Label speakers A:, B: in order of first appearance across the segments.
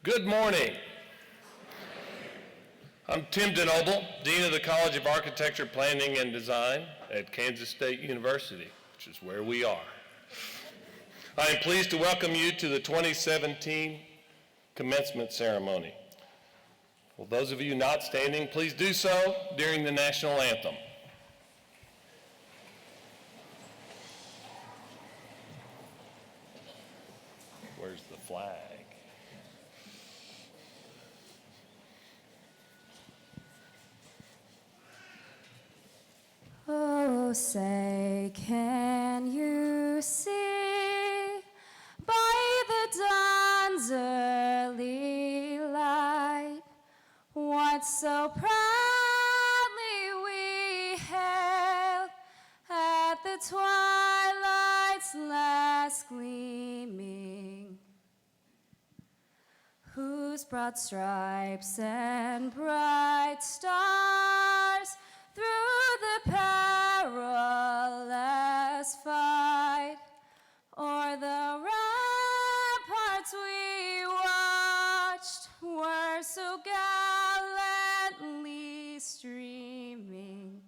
A: Good morning. I'm Tim DeNoble, Dean of the College of Architecture, Planning, and Design at Kansas State University, which is where we are. I am pleased to welcome you to the 2017 commencement ceremony. Well, those of you not standing, please do so during the national anthem. Where's the flag?
B: Oh, say, can you see by the dawn's early light what so proudly we hailed at the twilight's last gleaming, whose broad stripes and bright stars through the perilous fight o'er the ramparts we watched were so gallantly streaming,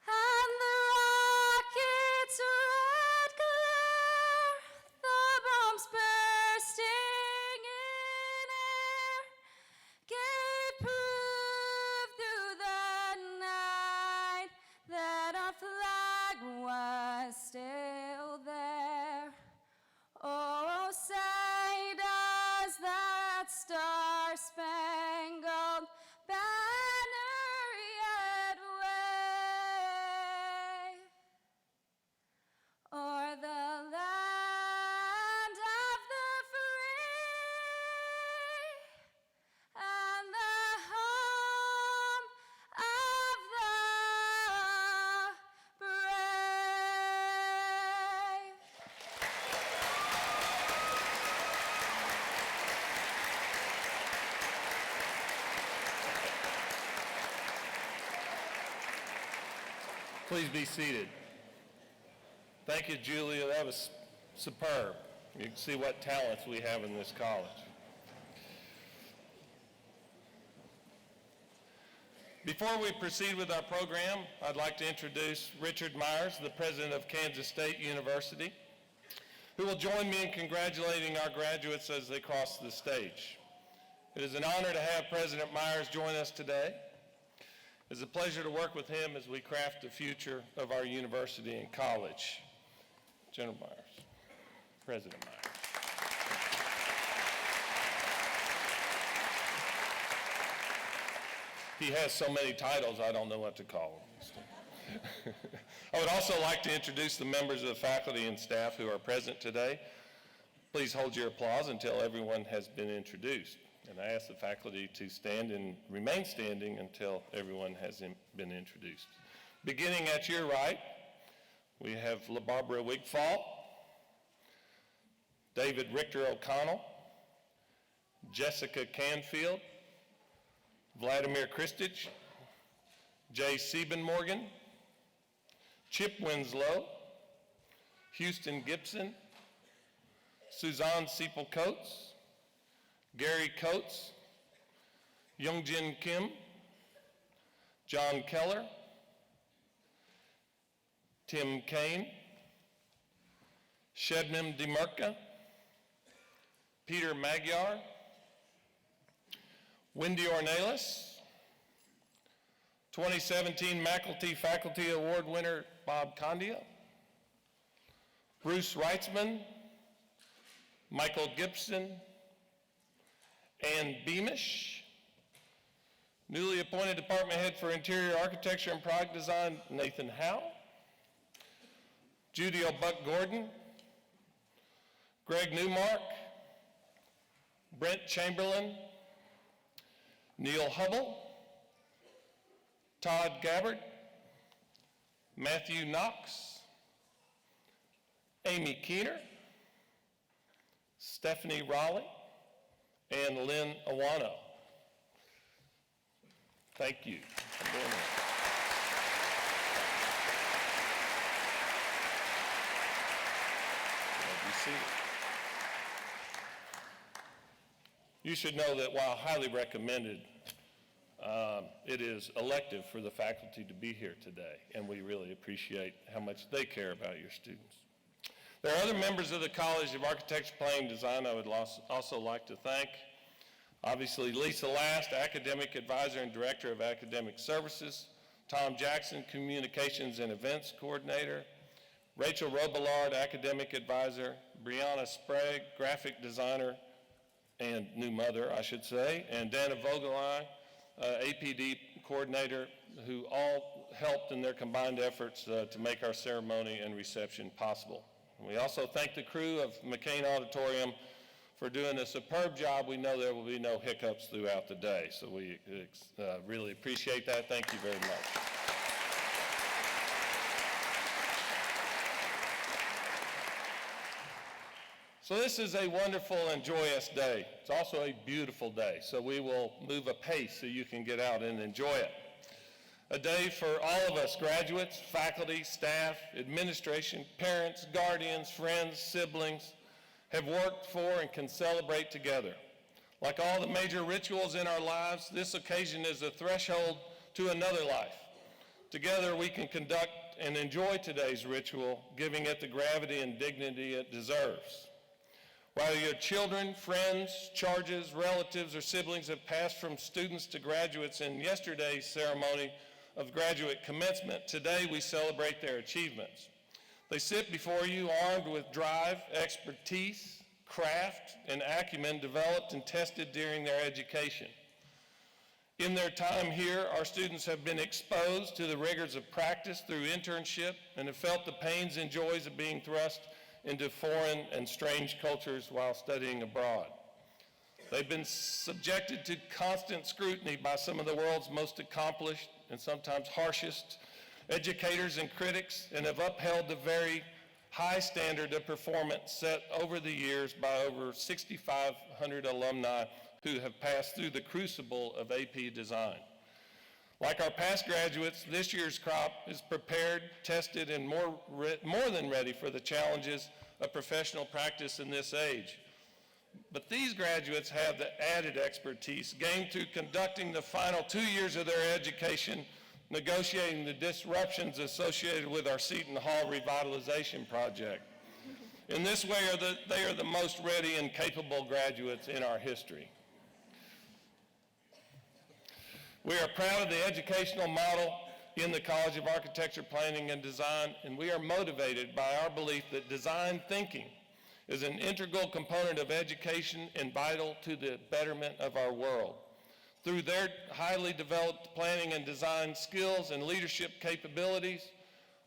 B: and the rocket's red glare, the bombs bursting in air, gave proof through the night that our flag was still there. Oh, say does that star-spangled banner yet wave o'er the land of the free and the home of the brave?
A: Please be seated. Thank you, Julia. That was superb. You can see what talents we have in this college. Before we proceed with our program, I'd like to introduce Richard Myers, the president of Kansas State University, who will join me in congratulating our graduates as they cross the stage. It is an honor to have President Myers join us today. It's a pleasure to work with him as we craft the future of our university and college. General Myers, President Myers. He has so many titles, I don't know what to call him. I would also like to introduce the members of the faculty and staff who are present today. Please hold your applause until everyone has been introduced. And I ask the faculty to stand and remain standing until everyone has been introduced. Beginning at your right, we have LaBarbara Wigfall, David Richter O'Connell, Jessica Canfield, Vladimir Kristich, Jay Siebenmorgan, Chip Winslow, Houston Gibson, Suzanne Siepel-Coates, Gary Coates, Youngjin Kim, John Keller, Tim Kane, Shebnem Demirka, Peter Magyar, Wendy Ornelas, 2017 McAulty Faculty Award winner Bob Condia, Bruce Reitzman, Michael Gibson, Ann Beamish, newly appointed Department Head for Interior Architecture and Product Design, Nathan Howe, Judy O'Buck-Gordon, Greg Newmark, Brent Chamberlain, Neil Hubble, Todd Gabbard, Matthew Knox, Amy Keener, Stephanie Raleigh, and Lynn Awano. Thank you for doing that. Be seated. You should know that while highly recommended, it is elective for the faculty to be here today, and we really appreciate how much they care about your students. There are other members of the College of Architecture, Planning, and Design I would also like to thank. Obviously, Lisa Last, Academic Advisor and Director of Academic Services, Tom Jackson, Communications and Events Coordinator, Rachel Robillard, Academic Advisor, Brianna Sprague, Graphic Designer and new mother, I should say, and Dana Vogelai, APD Coordinator, who all helped in their combined efforts to make our ceremony and reception possible. And we also thank the crew of McCain Auditorium for doing a superb job. We know there will be no hiccups throughout the day, so we really appreciate that. Thank you very much. So this is a wonderful and joyous day. It's also a beautiful day, so we will move apace so you can get out and enjoy it. A day for all of us, graduates, faculty, staff, administration, parents, guardians, friends, siblings, have worked for and can celebrate together. Like all the major rituals in our lives, this occasion is a threshold to another life. Together we can conduct and enjoy today's ritual, giving it the gravity and dignity it deserves. While your children, friends, charges, relatives, or siblings have passed from students to graduates in yesterday's ceremony of graduate commencement, today we celebrate their achievements. They sit before you armed with drive, expertise, craft, and acumen developed and tested during their education. In their time here, our students have been exposed to the rigors of practice through internship and have felt the pains and joys of being thrust into foreign and strange cultures while studying abroad. They've been subjected to constant scrutiny by some of the world's most accomplished and sometimes harshest educators and critics, and have upheld the very high standard of performance set over the years by over 6,500 alumni who have passed through the crucible of AP design. Like our past graduates, this year's crop is prepared, tested, and more than ready for the challenges of professional practice in this age. But these graduates have the added expertise gained through conducting the final 2 years of their education, negotiating the disruptions associated with our Seton Hall revitalization project. In this way, they are the most ready and capable graduates in our history. We are proud of the educational model in the College of Architecture, Planning, and Design, and we are motivated by our belief that design thinking is an integral component of education and vital to the betterment of our world. Through their highly developed planning and design skills and leadership capabilities,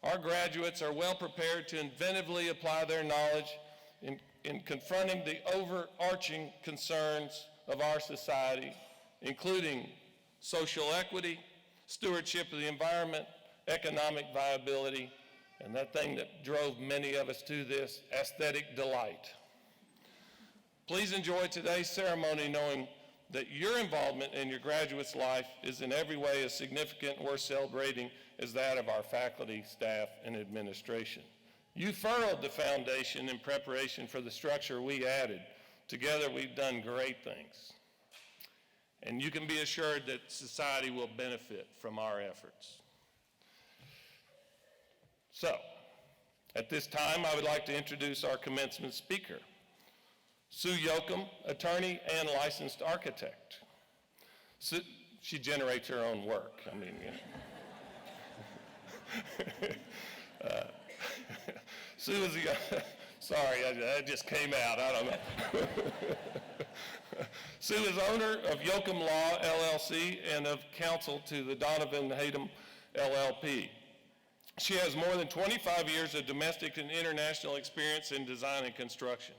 A: our graduates are well prepared to inventively apply their knowledge in confronting the overarching concerns of our society, including social equity, stewardship of the environment, economic viability, and that thing that drove many of us to this, aesthetic delight. Please enjoy today's ceremony knowing that your involvement in your graduate's life is in every way as significant and worth celebrating as that of our faculty, staff, and administration. You furrowed the foundation in preparation for the structure we added. Together, we've done great things. And you can be assured that society will benefit from our efforts. So, at this time, I would like to introduce our commencement speaker, Sue Yoakum, attorney and licensed architect. She generates her own work. I mean, Sue is sorry, that just came out. I don't know. Sue is owner of Yoakum Law, LLC, and of counsel to the Donovan Hayden, LLP. She has more than 25 years of domestic and international experience in design and construction.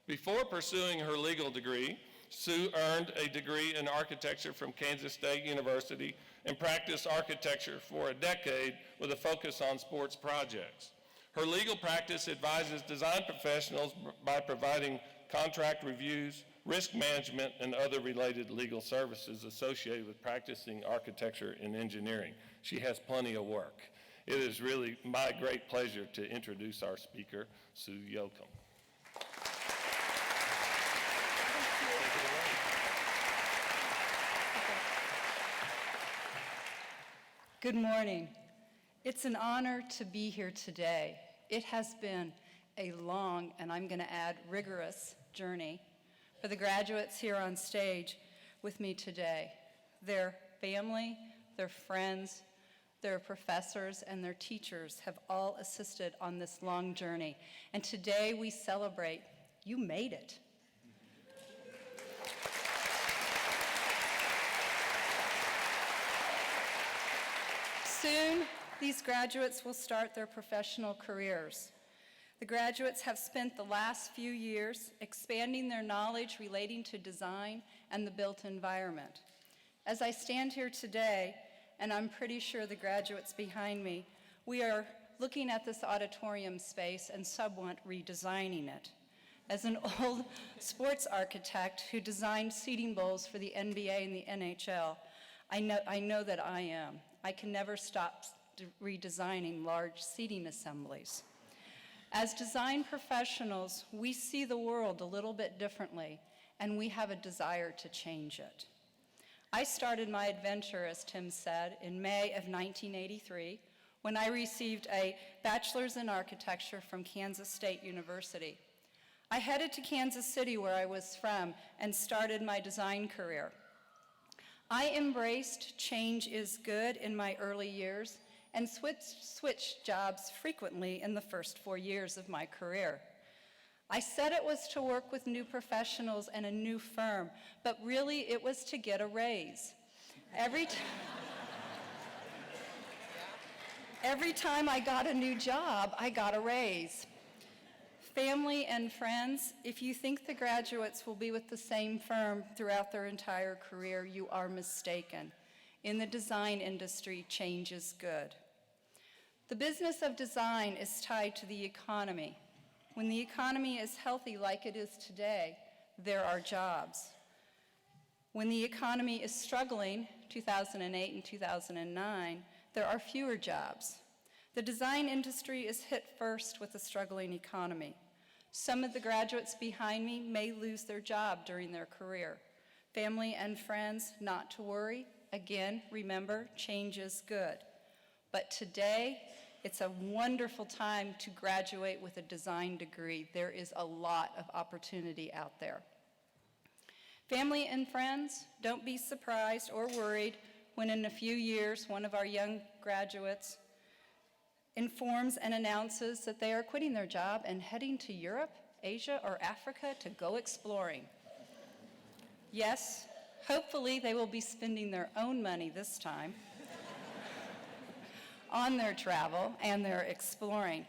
A: Before pursuing her legal degree, Sue earned a degree in architecture from Kansas State University and practiced architecture for a decade with a focus on sports projects. Her legal practice advises design professionals by providing contract reviews, risk management, and other related legal services associated with practicing architecture and engineering. She has plenty of work. It is really my great pleasure to introduce our speaker, Sue Yoakum.
C: Good morning. It's an honor to be here today. It has been a long, and I'm going to add rigorous, journey for the graduates here on stage with me today. Their family, their friends, their professors, and their teachers have all assisted on this long journey. And today we celebrate, you made it. Soon, these graduates will start their professional careers. The graduates have spent the last few years expanding their knowledge relating to design and the built environment. As I stand here today, and I'm pretty sure the graduates behind me, we are looking at this auditorium space and somewhat redesigning it. As an old sports architect who designed seating bowls for the NBA and the NHL, I know that I am. I can never stop redesigning large seating assemblies. As design professionals, we see the world a little bit differently, and we have a desire to change it. I started my adventure, as Tim said, in May of 1983, when I received a bachelor's in architecture from Kansas State University. I headed to Kansas City, where I was from, and started my design career. I embraced change is good in my early years and switched jobs frequently in the first 4 years of my career. I said it was to work with new professionals and a new firm, but really it was to get a raise. Every time I got a new job, I got a raise. Family and friends, if you think the graduates will be with the same firm throughout their entire career, you are mistaken. In the design industry, change is good. The business of design is tied to the economy. When the economy is healthy like it is today, there are jobs. When the economy is struggling, 2008 and 2009, there are fewer jobs. The design industry is hit first with a struggling economy. Some of the graduates behind me may lose their job during their career. Family and friends, not to worry. Again, remember, change is good. But today, it's a wonderful time to graduate with a design degree. There is a lot of opportunity out there. Family and friends, don't be surprised or worried when in a few years one of our young graduates informs and announces that they are quitting their job and heading to Europe, Asia, or Africa to go exploring. Yes, hopefully they will be spending their own money this time on their travel and their exploring.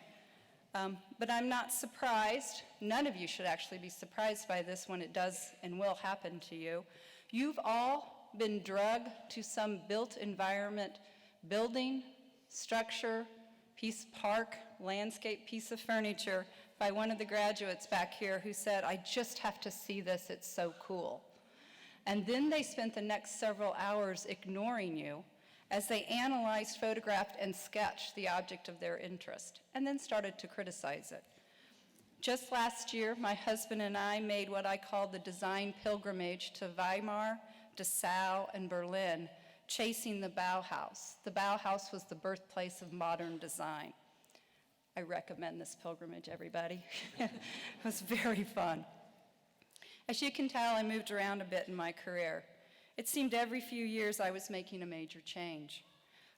C: But I'm not surprised. None of you should actually be surprised by this when it does and will happen to you. You've all been drugged to some built environment, building, structure, park, landscape, piece of furniture by one of the graduates back here who said, "I just have to see this, it's so cool." And then they spent the next several hours ignoring you as they analyzed, photographed, and sketched the object of their interest, and then started to criticize it. Just last year, my husband and I made what I call the design pilgrimage to Weimar, Dessau, and Berlin, chasing the Bauhaus. The Bauhaus was the birthplace of modern design. I recommend this pilgrimage, everybody. It was very fun. As you can tell, I moved around a bit in my career. It seemed every few years I was making a major change.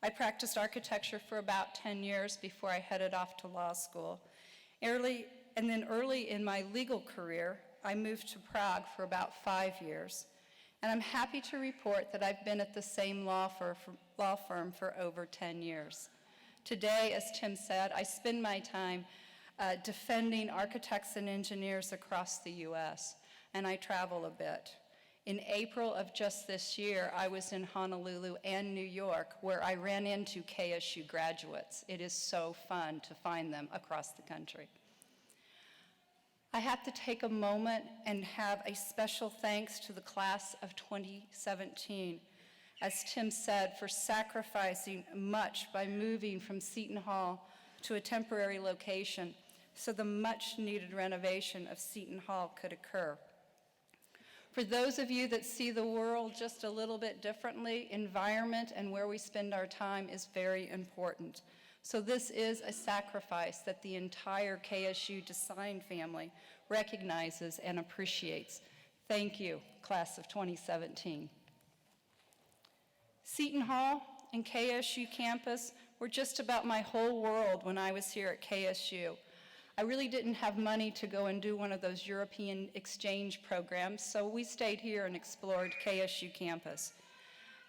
C: I practiced architecture for about 10 years before I headed off to law school. Early in my legal career, I moved to Prague for about 5 years. And I'm happy to report that I've been at the same law firm for over 10 years. Today, as Tim said, I spend my time defending architects and engineers across the US, and I travel a bit. In April of just this year, I was in Honolulu and New York, where I ran into KSU graduates. It is so fun to find them across the country. I have to take a moment and have a special thanks to the class of 2017, as Tim said, for sacrificing much by moving from Seton Hall to a temporary location so the much-needed renovation of Seton Hall could occur. For those of you that see the world just a little bit differently, environment and where we spend our time is very important. So this is a sacrifice that the entire KSU Design family recognizes and appreciates. Thank you, class of 2017. Seton Hall and KSU campus were just about my whole world when I was here at KSU. I really didn't have money to go and do one of those European exchange programs, so we stayed here and explored KSU campus.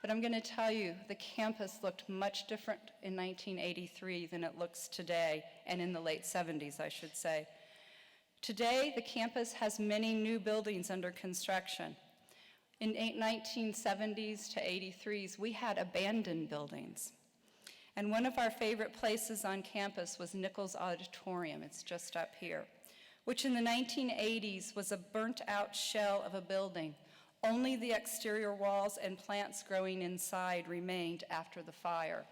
C: But I'm going to tell you, the campus looked much different in 1983 than it looks today, and in the late 70s, I should say. Today, the campus has many new buildings under construction. In 1970s to 83s, we had abandoned buildings. And one of our favorite places on campus was McCain Auditorium, it's just up here, which in the 1980s was a burnt-out shell of a building. Only the exterior walls and plants growing inside remained after the fire.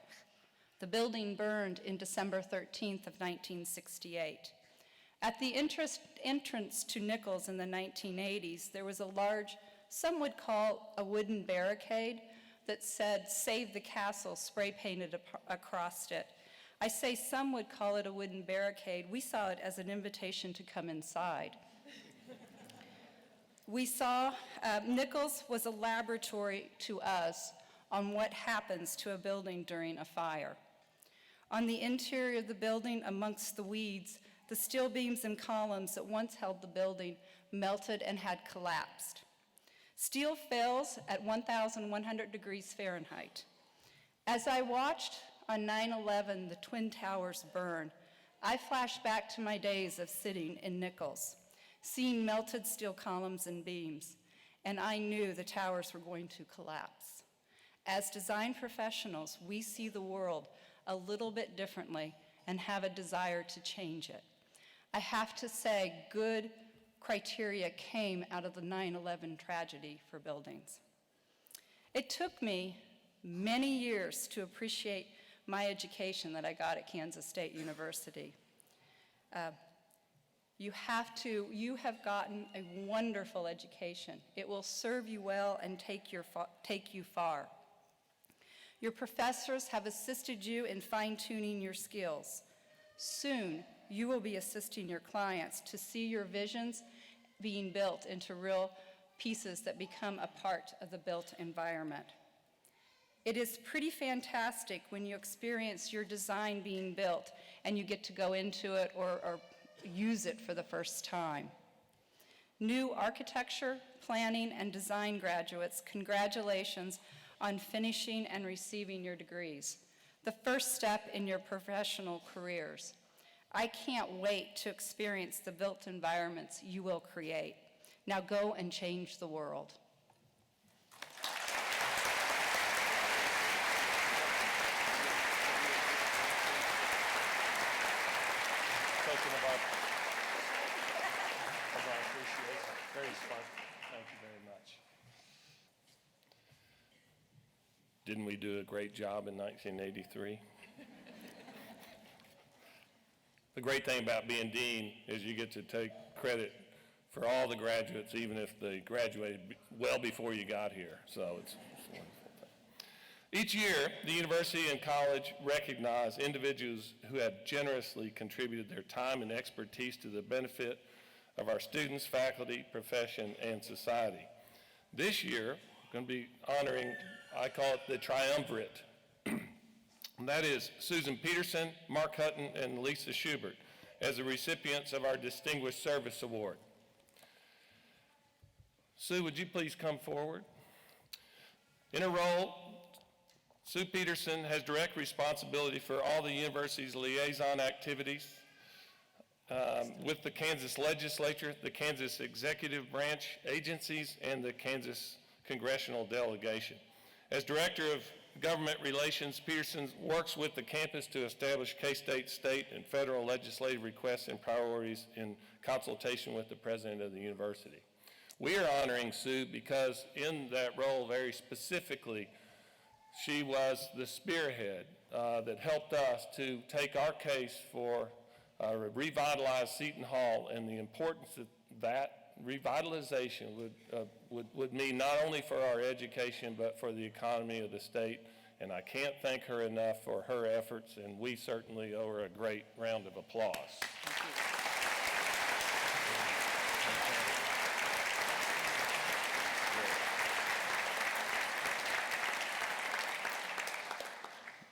C: The building burned in December 13th of 1968. At the entrance to Nichols in the 1980s, there was a large, some would call a wooden barricade, that said, "Save the castle," spray painted across it. I say some would call it a wooden barricade. We saw it as an invitation to come inside. We saw Nichols was a laboratory to us on what happens to a building during a fire. On the interior of the building, amongst the weeds, the steel beams and columns that once held the building melted and had collapsed. Steel fails at 1,100 degrees Fahrenheit. As I watched on 9/11 the Twin Towers burn, I flashed back to my days of sitting in Nichols, seeing melted steel columns and beams, and I knew the towers were going to collapse. As design professionals, we see the world a little bit differently and have a desire to change it. I have to say, good criteria came out of the 9/11 tragedy for buildings. It took me many years to appreciate my education that I got at Kansas State University. You have gotten a wonderful education. It will serve you well and take you far. Your professors have assisted you in fine-tuning your skills. Soon, you will be assisting your clients to see your visions being built into real pieces that become a part of the built environment. It is pretty fantastic when you experience your design being built and you get to go into it or use it for the first time. New architecture, planning, and design graduates, congratulations on finishing and receiving your degrees, the first step in your professional careers. I can't wait to experience the built environments you will create. Now go and change the world.
A: Token of our appreciation. Very smart. Thank you very much. Didn't we do a great job in 1983? The great thing about being dean is you get to take credit for all the graduates, even if they graduated well before you got here. So it's a wonderful thing. Each year, the university and college recognize individuals who have generously contributed their time and expertise to the benefit of our students, faculty, profession, and society. This year, we're going to be honoring, I call it the triumvirate. And that is Susan Peterson, Mark Hutton, and Lisa Schubert as the recipients of our Distinguished Service Award. Sue, would you please come forward? In her role, Sue Peterson has direct responsibility for all the university's liaison activities with the Kansas legislature, the Kansas executive branch agencies, and the Kansas congressional delegation. As director of Government Relations, Peterson works with the campus to establish K-State, state, and federal legislative requests and priorities in consultation with the president of the university. We are honoring Sue because in that role, very specifically, she was the spearhead that helped us to take our case for revitalize Seton Hall and the importance that revitalization would mean not only for our education, but for the economy of the state. And I can't thank her enough for her efforts, and we certainly owe her a great round of applause.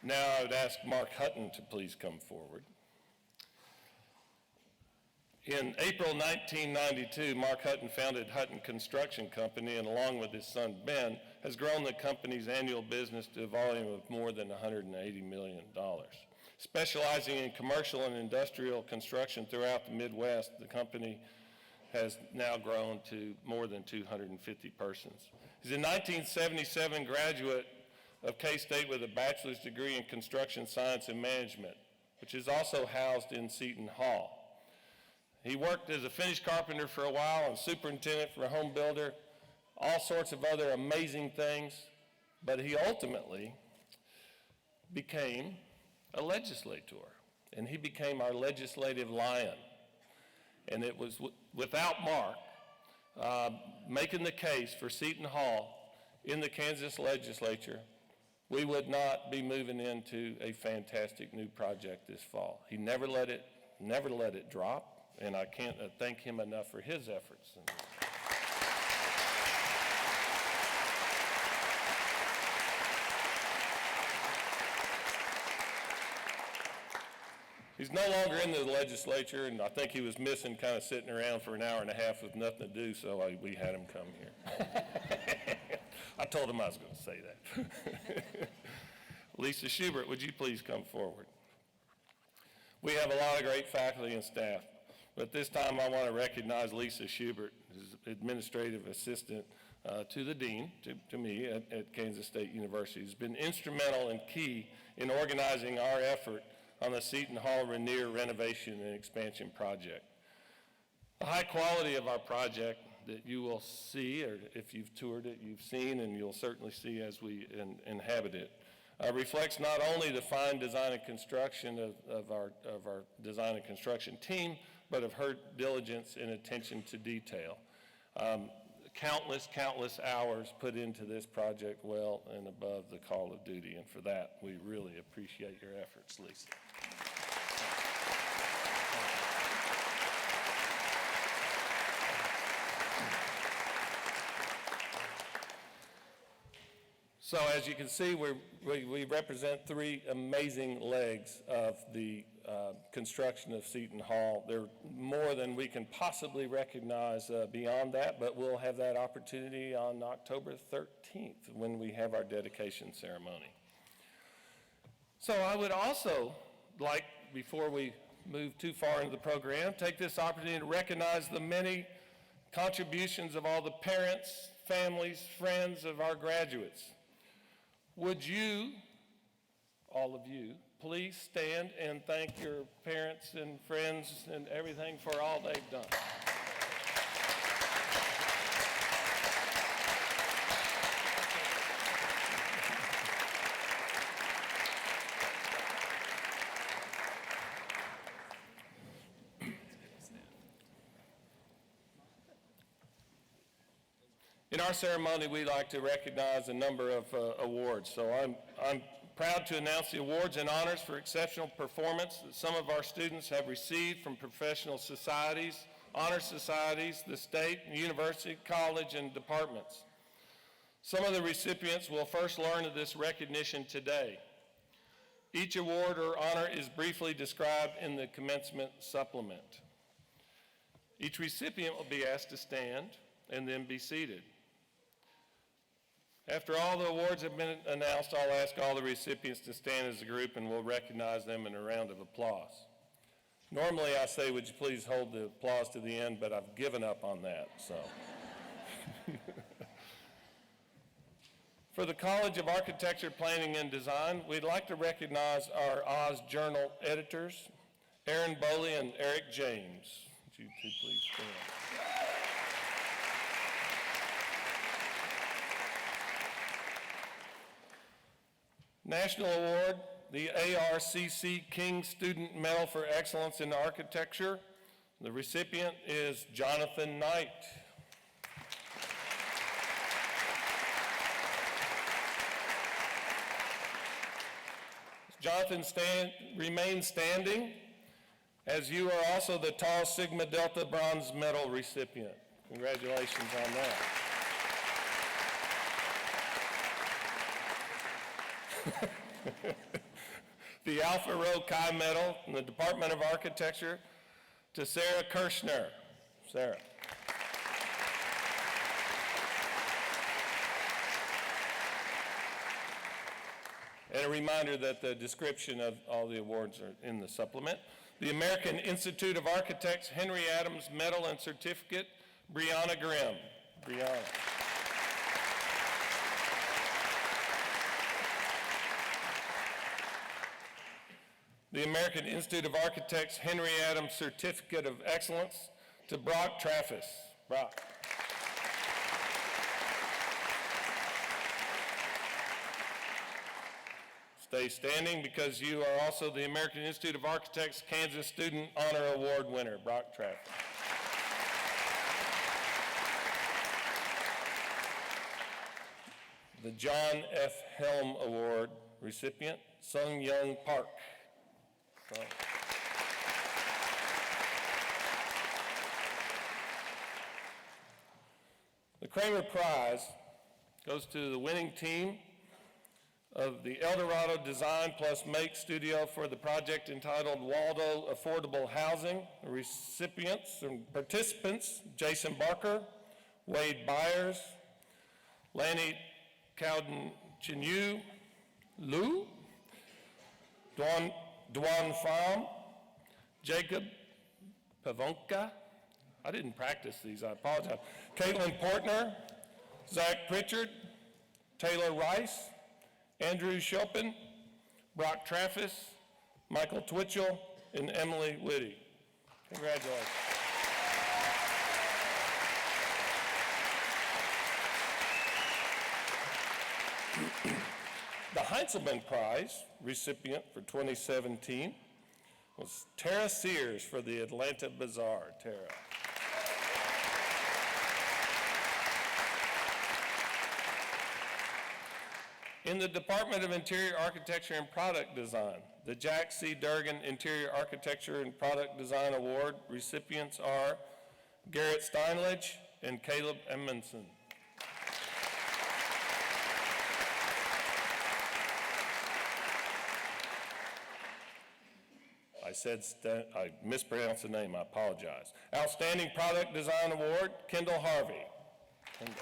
A: Now I would ask Mark Hutton to please come forward. In April 1992, Mark Hutton founded Hutton Construction Company, and along with his son Ben, has grown the company's annual business to a volume of more than $180 million. Specializing in commercial and industrial construction throughout the Midwest, the company has now grown to more than 250 persons. He's a 1977 graduate of K-State with a bachelor's degree in construction science and management, which is also housed in Seton Hall. He worked as a finished carpenter for a while and superintendent for a home builder, all sorts of other amazing things, but he ultimately became a legislator, and he became our legislative lion. And it was without Mark making the case for Seton Hall in the Kansas legislature, we would not be moving into a fantastic new project this fall. He never let it drop. And I can't thank him enough for his efforts. He's no longer in the legislature, and I think he was missing kind of sitting around for an hour and a half with nothing to do, so we had him come here. I told him I was going to say that. Lisa Schubert, would you please come forward? We have a lot of great faculty and staff. But this time I want to recognize Lisa Schubert, who's administrative assistant to the dean, to me at Kansas State University, who's been instrumental and key in organizing our effort on the Seton Hall Rainier renovation and expansion project. The high quality of our project that you will see, or if you've toured it, you've seen, and you'll certainly see as we inhabit it, reflects not only the fine design and construction of our design and construction team, but of her diligence and attention to detail. Countless hours put into this project well and above the call of duty, and for that, we really appreciate your efforts, Lisa. So as you can see, we represent three amazing legs of the construction of Seton Hall. They're more than we can possibly recognize beyond that, but we'll have that opportunity on October 13th when we have our dedication ceremony. So I would also like, before we move too far into the program, take this opportunity to recognize the many contributions of all the parents, families, friends of our graduates. Would you, all of you, please stand and thank your parents and friends and everything for all they've done. In our ceremony, we like to recognize a number of awards. So I'm proud to announce the awards and honors for exceptional performance that some of our students have received from professional societies, honor societies, the state, university, college, and departments. Some of the recipients will first learn of this recognition today. Each award or honor is briefly described in the commencement supplement. Each recipient will be asked to stand and then be seated. After all the awards have been announced, I'll ask all the recipients to stand as a group and we'll recognize them in a round of applause. Normally I say, would you please hold the applause to the end, but I've given up on that, so. For the College of Architecture, Planning, and Design, we'd like to recognize our Oz Journal editors, Aaron Boley and Eric James. Would you two please stand? National Award, the ARCC King Student Medal for Excellence in Architecture, The recipient is Jonathan Knight. Jonathan, remain standing, as you are also the Tau Sigma Delta Bronze Medal recipient. Congratulations on that. The Alpha Rho Chi Medal from the Department of Architecture to Sarah Kirschner. Sarah. And a reminder that the description of all the awards are in the supplement. The American Institute of Architects Henry Adams Medal and Certificate, Brianna Grimm. Brianna. The American Institute of Architects Henry Adams Certificate of Excellence to Brock Traffis. Brock. Stay standing because you are also the American Institute of Architects Kansas Student Honor Award winner, Brock Traffis. The John F. Helm Award recipient, Sung Young Park. So. The Kramer Prize goes to the winning team of the Eldorado Design Plus Make Studio for the project entitled Waldo Affordable Housing. The recipients and participants, Jason Barker, Wade Byers, Lanny Cowden-Chinyu, Lou, Duan Pham, Jacob Pavonka, I didn't practice these, I apologize, Caitlin Portner, Zach Pritchard, Taylor Rice, Andrew Chopin, Brock Traffis, Michael Twitchell, and Emily Whitty. Congratulations. The Heinzelman Prize recipient for 2017 was Tara Sears for the Atlanta Bazaar. Tara. In the Department of Interior Architecture and Product Design, the Jack C. Durgan Interior Architecture and Product Design Award recipients are Garrett Steinledge and Caleb Edmondson. I mispronounced the name, I apologize. Outstanding Product Design Award, Kendall Harvey. Kendall.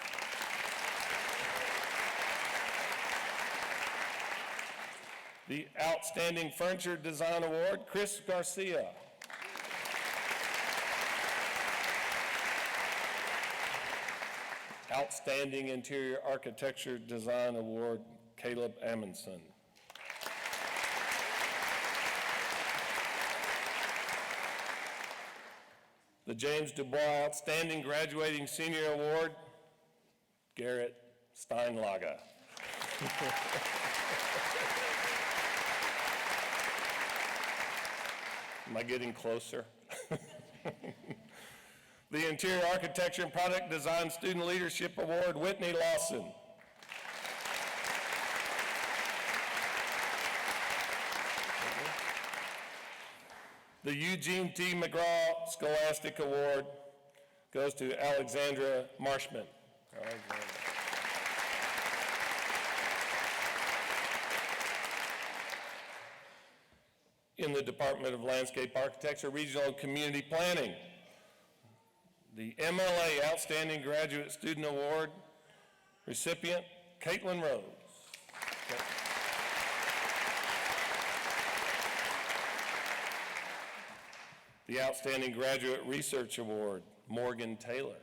A: The Outstanding Furniture Design Award, Chris Garcia. Outstanding Interior Architecture Design Award, Caleb Amundson. The James Dubois Outstanding Graduating Senior Award, Garrett Steinlager. Am I getting closer? The Interior Architecture and Product Design Student Leadership Award, Whitney Lawson. The Eugene T. McGraw Scholastic Award goes to Alexandra Marshman. In the Department of Landscape Architecture, Regional and Community Planning, the MLA Outstanding Graduate Student Award recipient, Caitlin Rose. The Outstanding Graduate Research Award, Morgan Taylor.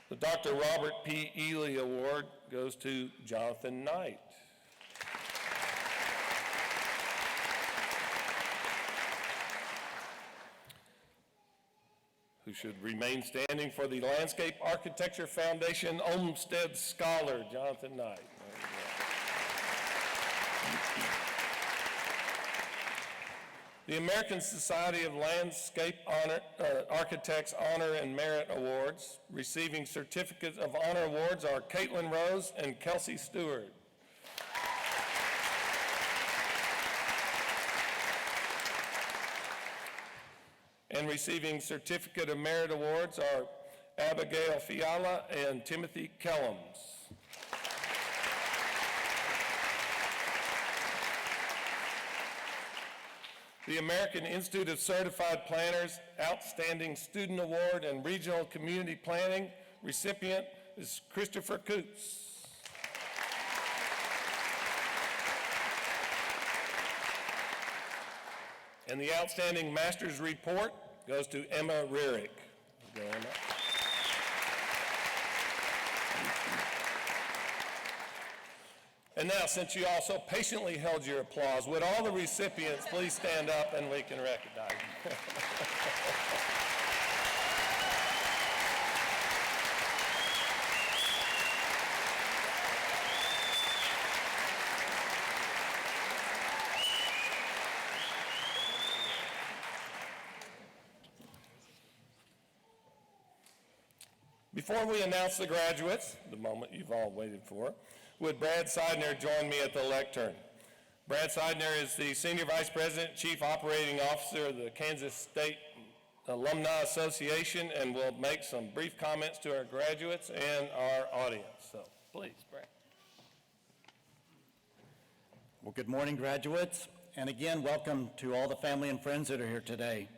A: The Dr. Robert P. Ely Award goes to Jonathan Knight. Who should remain standing for the Landscape Architecture Foundation Olmsted Scholar, Jonathan Knight. The American Society of Landscape Architects Honor and Merit Awards. Receiving certificates of honor awards are Caitlin Rose and Kelsey Stewart. And receiving certificate of merit awards are Abigail Fiala and Timothy Kellums. The American Institute of Certified Planners Outstanding Student Award and Regional Community Planning recipient is Christopher Coots. And the Outstanding Master's Report goes to Emma Rierick. Go, Emma. And now, since you also patiently held your applause, would all the recipients please stand up and we can recognize them. Before we announce the graduates, the moment you've all waited for, would Brad Seidner join me at the lectern? Brad Seidner is the Senior Vice President, Chief Operating Officer of the Kansas State Alumni Association, and will make some brief comments to our graduates and our audience. So please, Brad.
D: Well, good morning, graduates, and again, welcome to all the family and friends that are here today.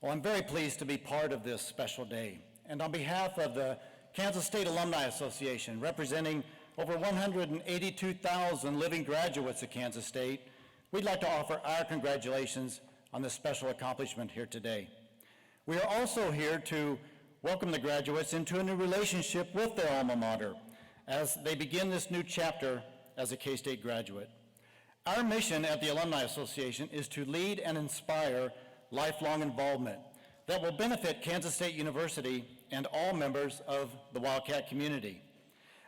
D: Well, I'm very pleased to be part of this special day, and on behalf of the Kansas State Alumni Association, representing over 182,000 living graduates of Kansas State, we'd like to offer our congratulations on this special accomplishment here today. We are also here to welcome the graduates into a new relationship with their alma mater as they begin this new chapter as a K-State graduate. Our mission at the Alumni Association is to lead and inspire lifelong involvement that will benefit Kansas State University and all members of the Wildcat community.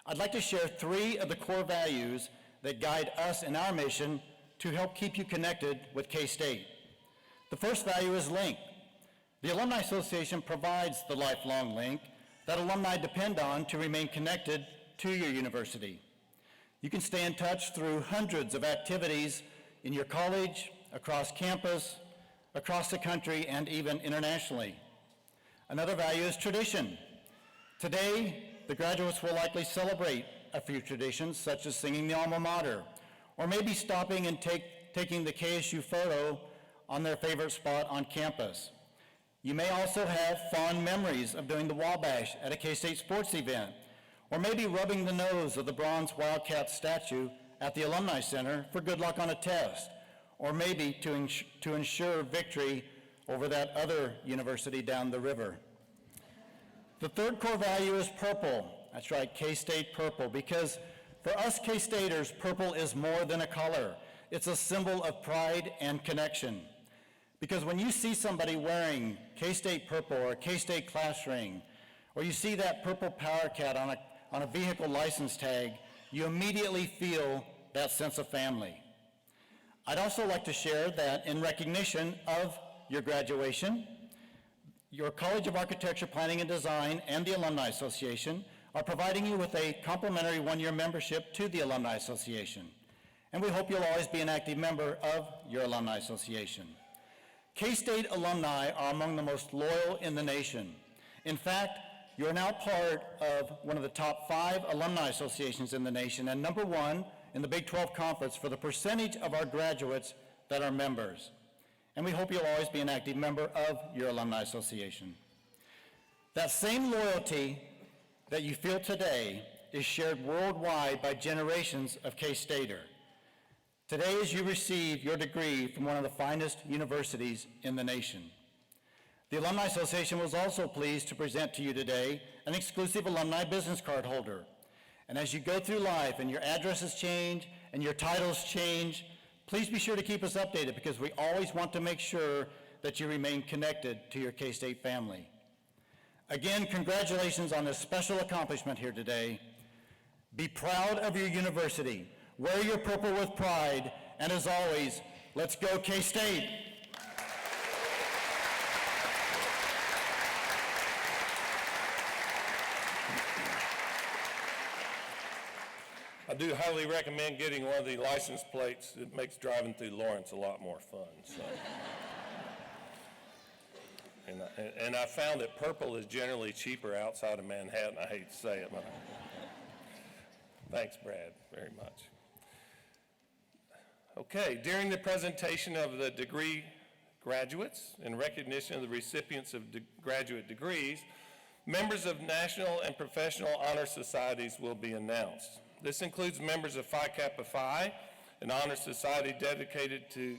D: I'd like to share 3 of the core values that guide us in our mission to help keep you connected with K-State. The first value is link. The Alumni Association provides the lifelong link that alumni depend on to remain connected to your university. You can stay in touch through hundreds of activities in your college, across campus, across the country, and even internationally. Another value is tradition. Today, the graduates will likely celebrate a few traditions, such as singing the alma mater, or maybe stopping and taking the KSU photo on their favorite spot on campus. You may also have fond memories of doing the Wabash at a K-State sports event, or maybe rubbing the nose of the bronze Wildcat statue at the Alumni Center for good luck on a test, or maybe to ensure victory over that other university down the river. The third core value is purple. That's right, K-State purple, because for us K-Staters, purple is more than a color. It's a symbol of pride and connection. Because when you see somebody wearing K-State purple or a K-State class ring, or you see that purple Power Cat on a vehicle license tag, you immediately feel that sense of family. I'd also like to share that in recognition of your graduation, your College of Architecture, Planning and Design and the Alumni Association are providing you with a complimentary one-year membership to the Alumni Association. And we hope you'll always be an active member of your Alumni Association. K-State alumni are among the most loyal in the nation. In fact, you are now part of one of the top 5 alumni associations in the nation and number 1 in the Big 12 Conference for the percentage of our graduates that are members. And we hope you'll always be an active member of your Alumni Association. That same loyalty that you feel today is shared worldwide by generations of K-Stater. Today, as you receive your degree from one of the finest universities in the nation. The Alumni Association was also pleased to present to you today an exclusive alumni business card holder. And as you go through life and your addresses change and your titles change, please be sure to keep us updated because we always want to make sure that you remain connected to your K-State family. Again, congratulations on this special accomplishment here today. Be proud of your university. Wear your purple with pride. And as always, let's go K-State.
A: I do highly recommend getting one of the license plates. It makes driving through Lawrence a lot more fun. So. And I found that purple is generally cheaper outside of Manhattan. I hate to say it, but thanks, Brad, very much. Okay, during the presentation of the degree graduates in recognition of the recipients of graduate degrees, members of national and professional honor societies will be announced. This includes members of Phi Kappa Phi, an honor society dedicated to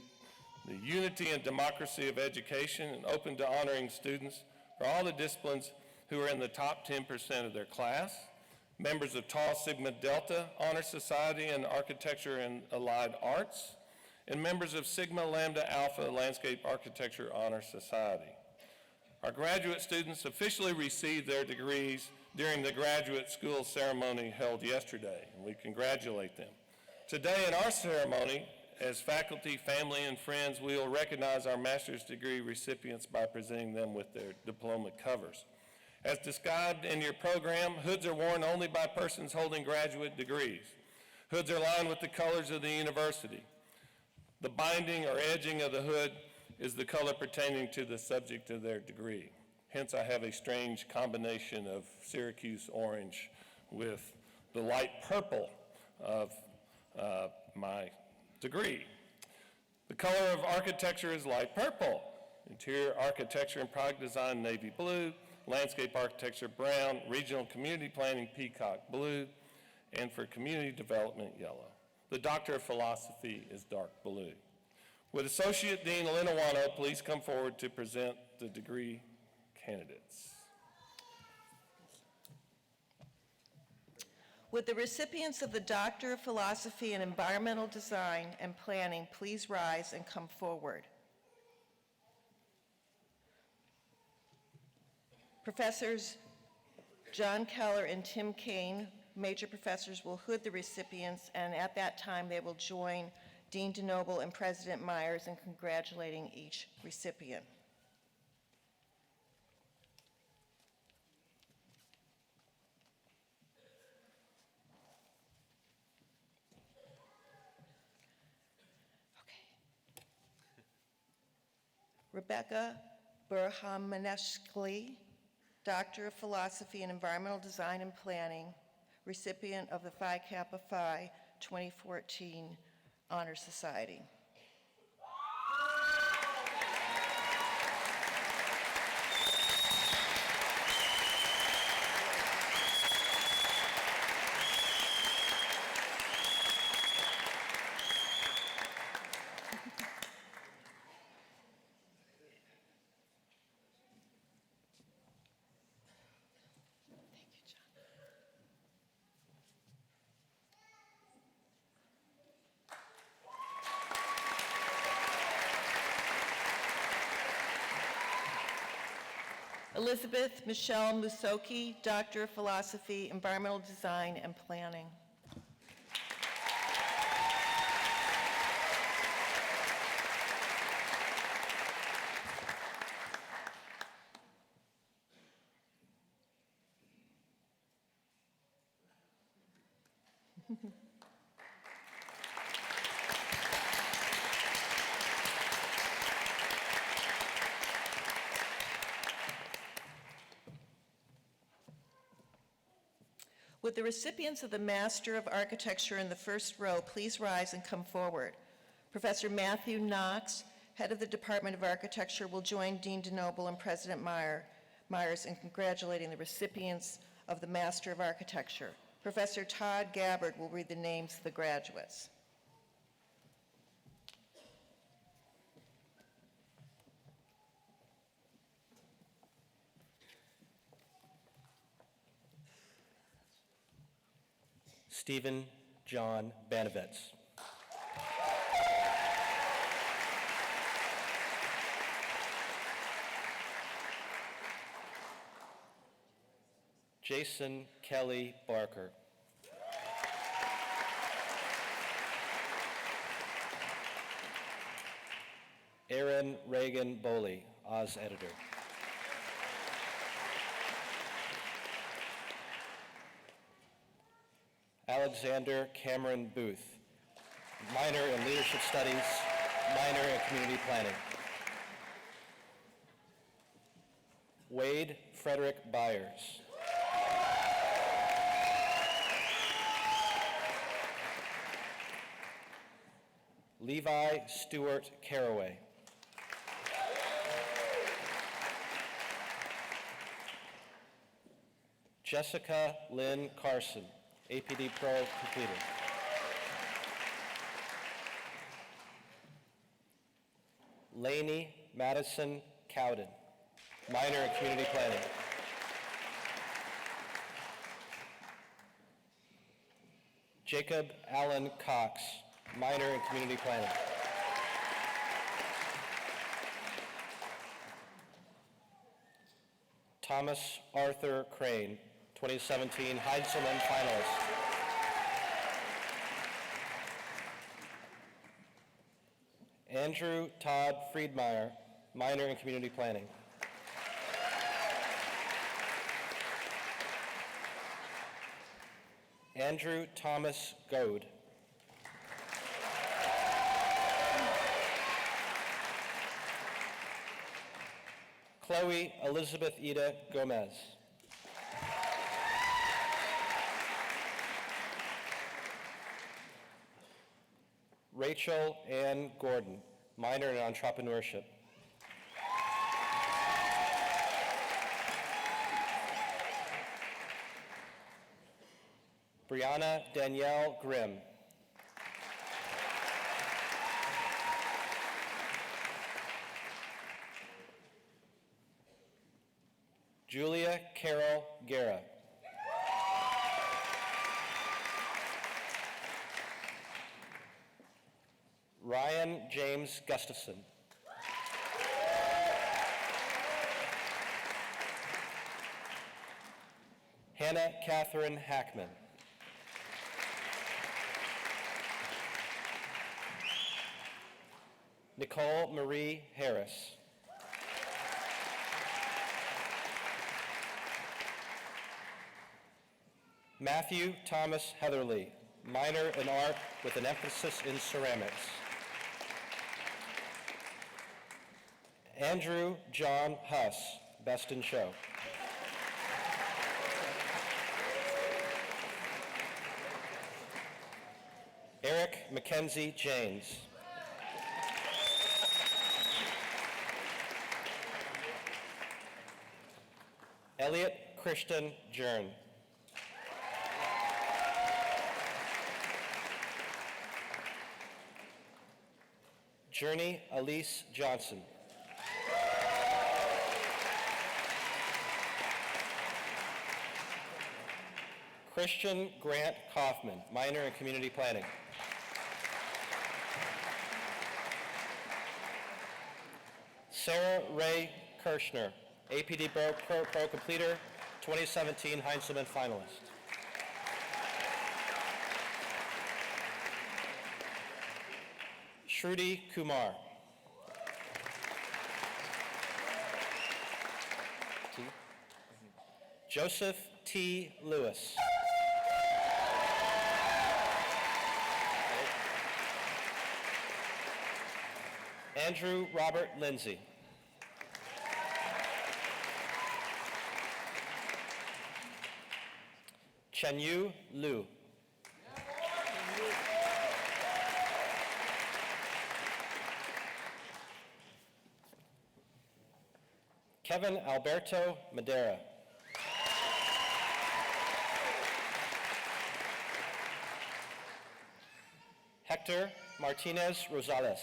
A: the unity and democracy of education and open to honoring students for all the disciplines who are in the top 10% of their class, members of Tau Sigma Delta Honor Society and Architecture and Allied Arts, and members of Sigma Lambda Alpha Landscape Architecture Honor Society. Our graduate students officially received their degrees during the graduate school ceremony held yesterday, and we congratulate them. Today in our ceremony, as faculty, family, and friends, we will recognize our master's degree recipients by presenting them with their diploma covers. As described in your program, hoods are worn only by persons holding graduate degrees. Hoods are lined with the colors of the university. The binding or edging of the hood is the color pertaining to the subject of their degree. Hence, I have a strange combination of Syracuse orange with the light purple of my degree. The color of architecture is light purple. Interior architecture and product design, navy blue. Landscape architecture, brown. Regional community planning, peacock blue. And for community development, yellow. The Doctor of Philosophy is dark blue. Would Associate Dean Linawano please come forward to present the degree candidates?
E: Would the recipients of the Doctor of Philosophy in Environmental Design and Planning please rise and come forward? Professors John Keller and Tim Kane, major professors, will hood the recipients, and at that time they will join Dean DeNoble and President Myers in congratulating each recipient. Rebecca Burhamaneshkli, Doctor of Philosophy in Environmental Design and Planning, recipient of the Phi Kappa Phi 2014 Honor Society. Elizabeth Michelle Musoki, Doctor of Philosophy, Environmental Design and Planning. Would the recipients of the Master of Architecture in the first row please rise and come forward? Professor Matthew Knox, head of the Department of Architecture, will join Dean DeNoble and President Myers in congratulating the recipients of the Master of Architecture. Professor Todd Gabbard will read the names of the graduates.
F: Stephen John Banovitz. Jason Kelly Barker. Aaron Reagan Boley, Oz editor. Alexander Cameron Booth, minor in leadership studies, minor in community planning. Wade Frederick Byers. Levi Stewart Caraway. Jessica Lynn Carson, APD Pro completed. Lainey Madison Cowden, minor in community planning. Jacob Allen Cox, minor in community planning. Thomas Arthur Crane, 2017 Heintzelman finalist. Andrew Todd Friedmeier, minor in community planning. Andrew Thomas Goad. Chloe Elizabeth Ida Gomez. Rachel Ann Gordon, minor in entrepreneurship. Brianna Danielle Grimm. Julia Carol Guerra. Ryan James Gustafson. Hannah Catherine Hackman. Nicole Marie Harris. Matthew Thomas Heatherly, minor in art with an emphasis in ceramics. Andrew John Huss, best in show. Eric Mackenzie James. Elliot Christian Jern. Journey Elise Johnson. Christian Grant Kaufman, minor in community planning. Sarah Ray Kirschner, APD Pro completer, 2017 Heintzelman finalist. Shruti Kumar. Joseph T. Lewis. Andrew Robert Lindsay. Chenyu Liu. Kevin Alberto Madera. Hector Martinez Rosales.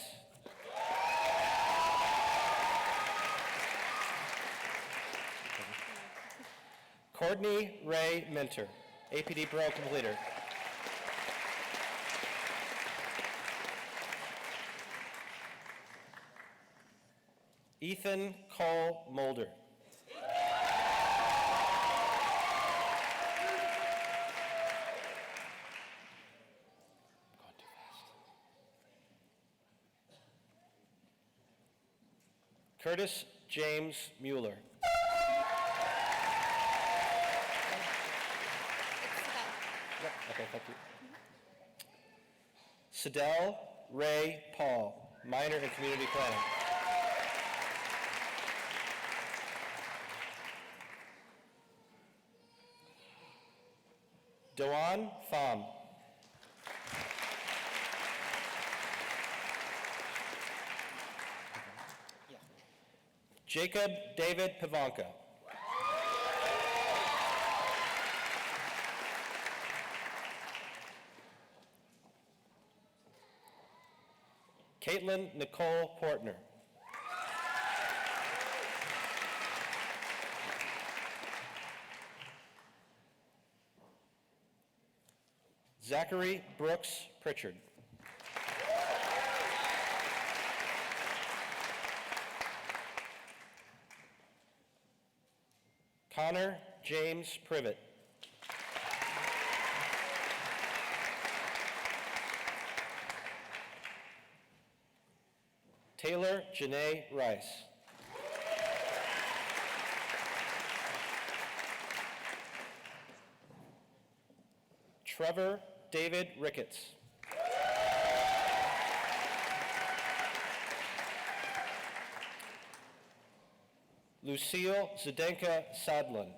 F: Courtney Ray Minter, APD Pro completer. Ethan Cole Mulder. Curtis James Mueller. Okay, thank you. Sidell Ray Paul, minor in community planning. Doan Pham. Jacob David Pavanka. Caitlin Nicole Portner. Zachary Brooks Pritchard. Connor James Privet. Taylor Janae Rice. Trevor David Ricketts. Lucille Zdenka Sadlin.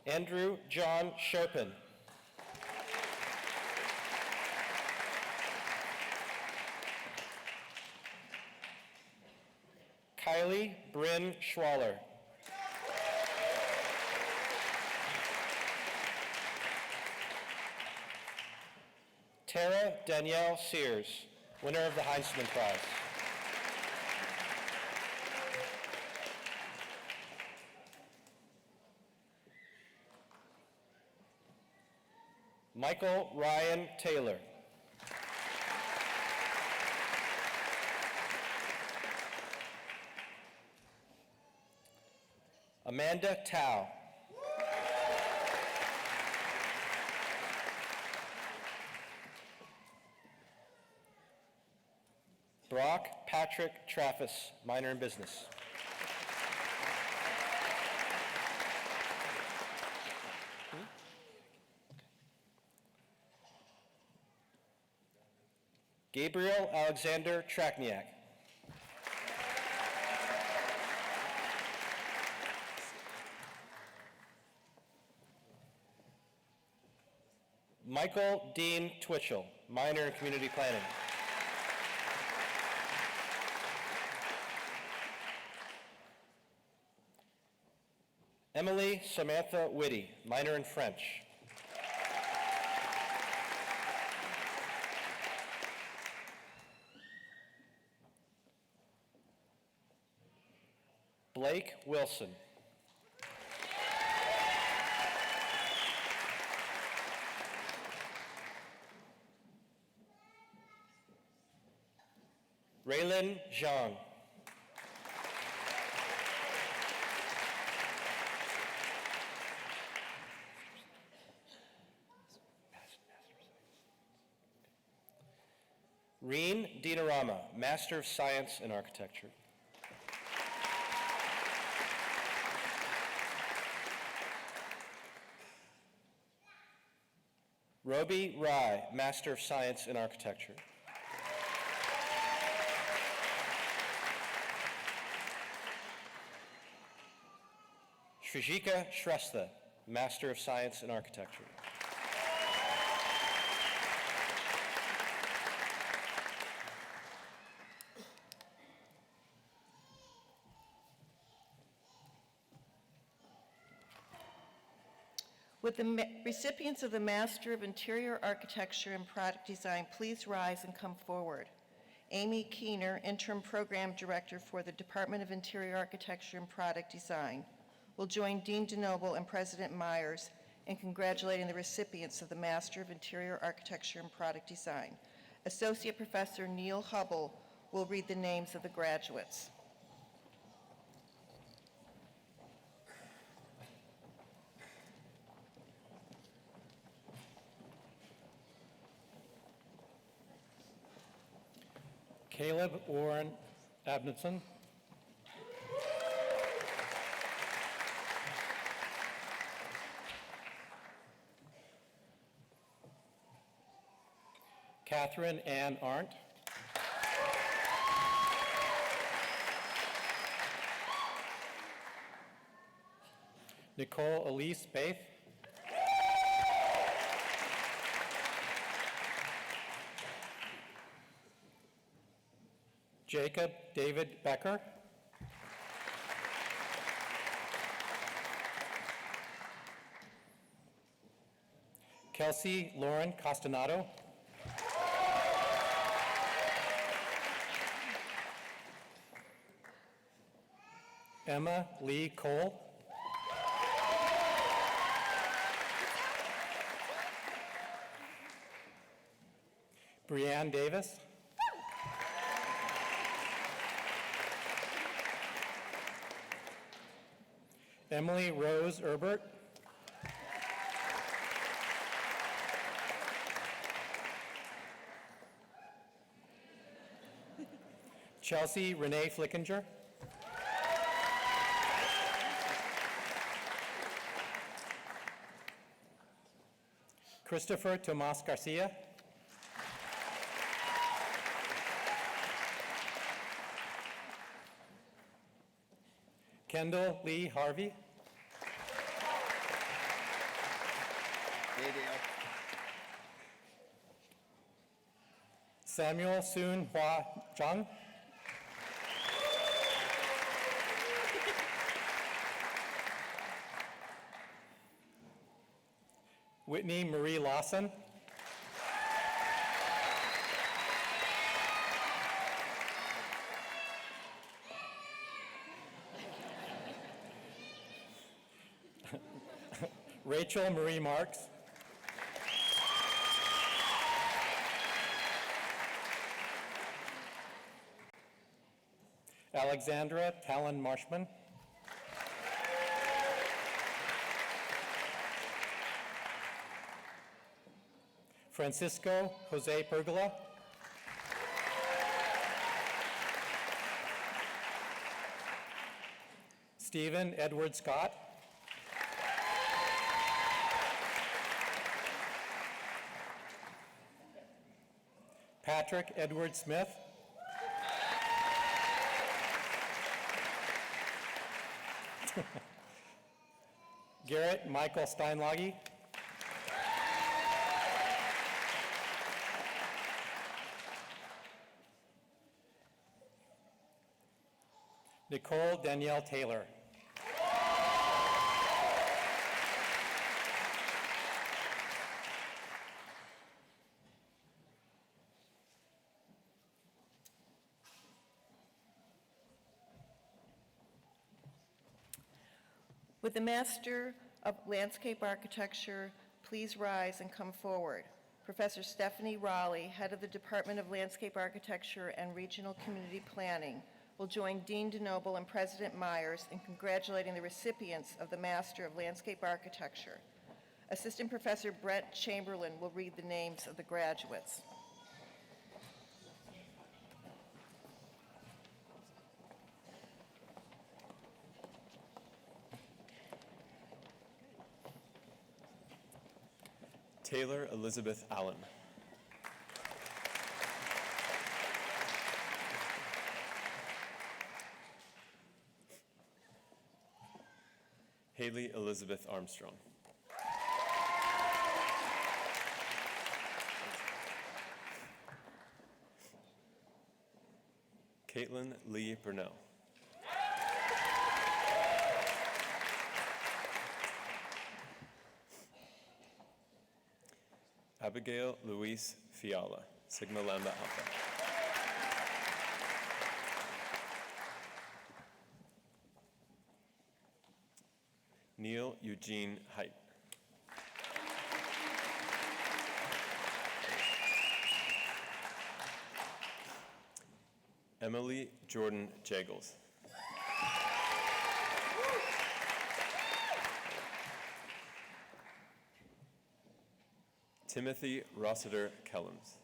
F: Andrew John Sherpin. Kylie Bryn Schwaller. Tara Danielle Sears, winner of the Heinzman Prize. Michael Ryan Taylor. Amanda Tao. Brock Patrick Traffus, minor in business. Gabriel Alexander Trakniak. Michael Dean Twitchell, minor in community planning. Emily Samantha Whitty, minor in French. Blake Wilson. Raylin Zhang. Reen Dinarama, Master of Science in Architecture. Roby Rai, Master of Science in Architecture. Shrishika Shrestha, Master of Science in Architecture.
E: Would the recipients of the Master of Interior Architecture and Product Design please rise and come forward? Amy Keener, Interim Program Director for the Department of Interior Architecture and Product Design, will join Dean DeNoble and President Myers in congratulating the recipients of the Master of Interior Architecture and Product Design. Associate Professor Neil Hubble will read the names of the graduates.
G: Caleb Warren
F: Abnetson. Catherine Ann Arndt. Nicole Elise Baith. Jacob David Becker. Kelsey Lauren Castanado. Emma Lee Cole. Brianne Davis. Emily Rose Herbert. Chelsea Renee Flickinger. Christopher Tomas Garcia. Kendall Lee Harvey. Samuel Soon Hua Zhang. Whitney Marie Lawson. Rachel Marie Marks. Alexandra Talon Marshman. Francisco Jose Pergola. Stephen Edward Scott. Patrick Edward Smith. Garrett Michael Steinlage. Nicole Danielle Taylor.
E: Would the Master of Landscape Architecture please rise and come forward? Professor Stephanie Raleigh, head of the Department of Landscape Architecture and Regional Community Planning, will join Dean DeNoble and President Myers in congratulating the recipients of the Master of Landscape Architecture. Assistant Professor Brett Chamberlain will read the names of the graduates.
G: Taylor Elizabeth Allen. Haley Elizabeth Armstrong. Caitlin Lee Burnell. Abigail Louise Fiala, Sigma Lambda Alpha. Neil Eugene Height. Emily Jordan Jagels. Timothy Rossiter Kellums.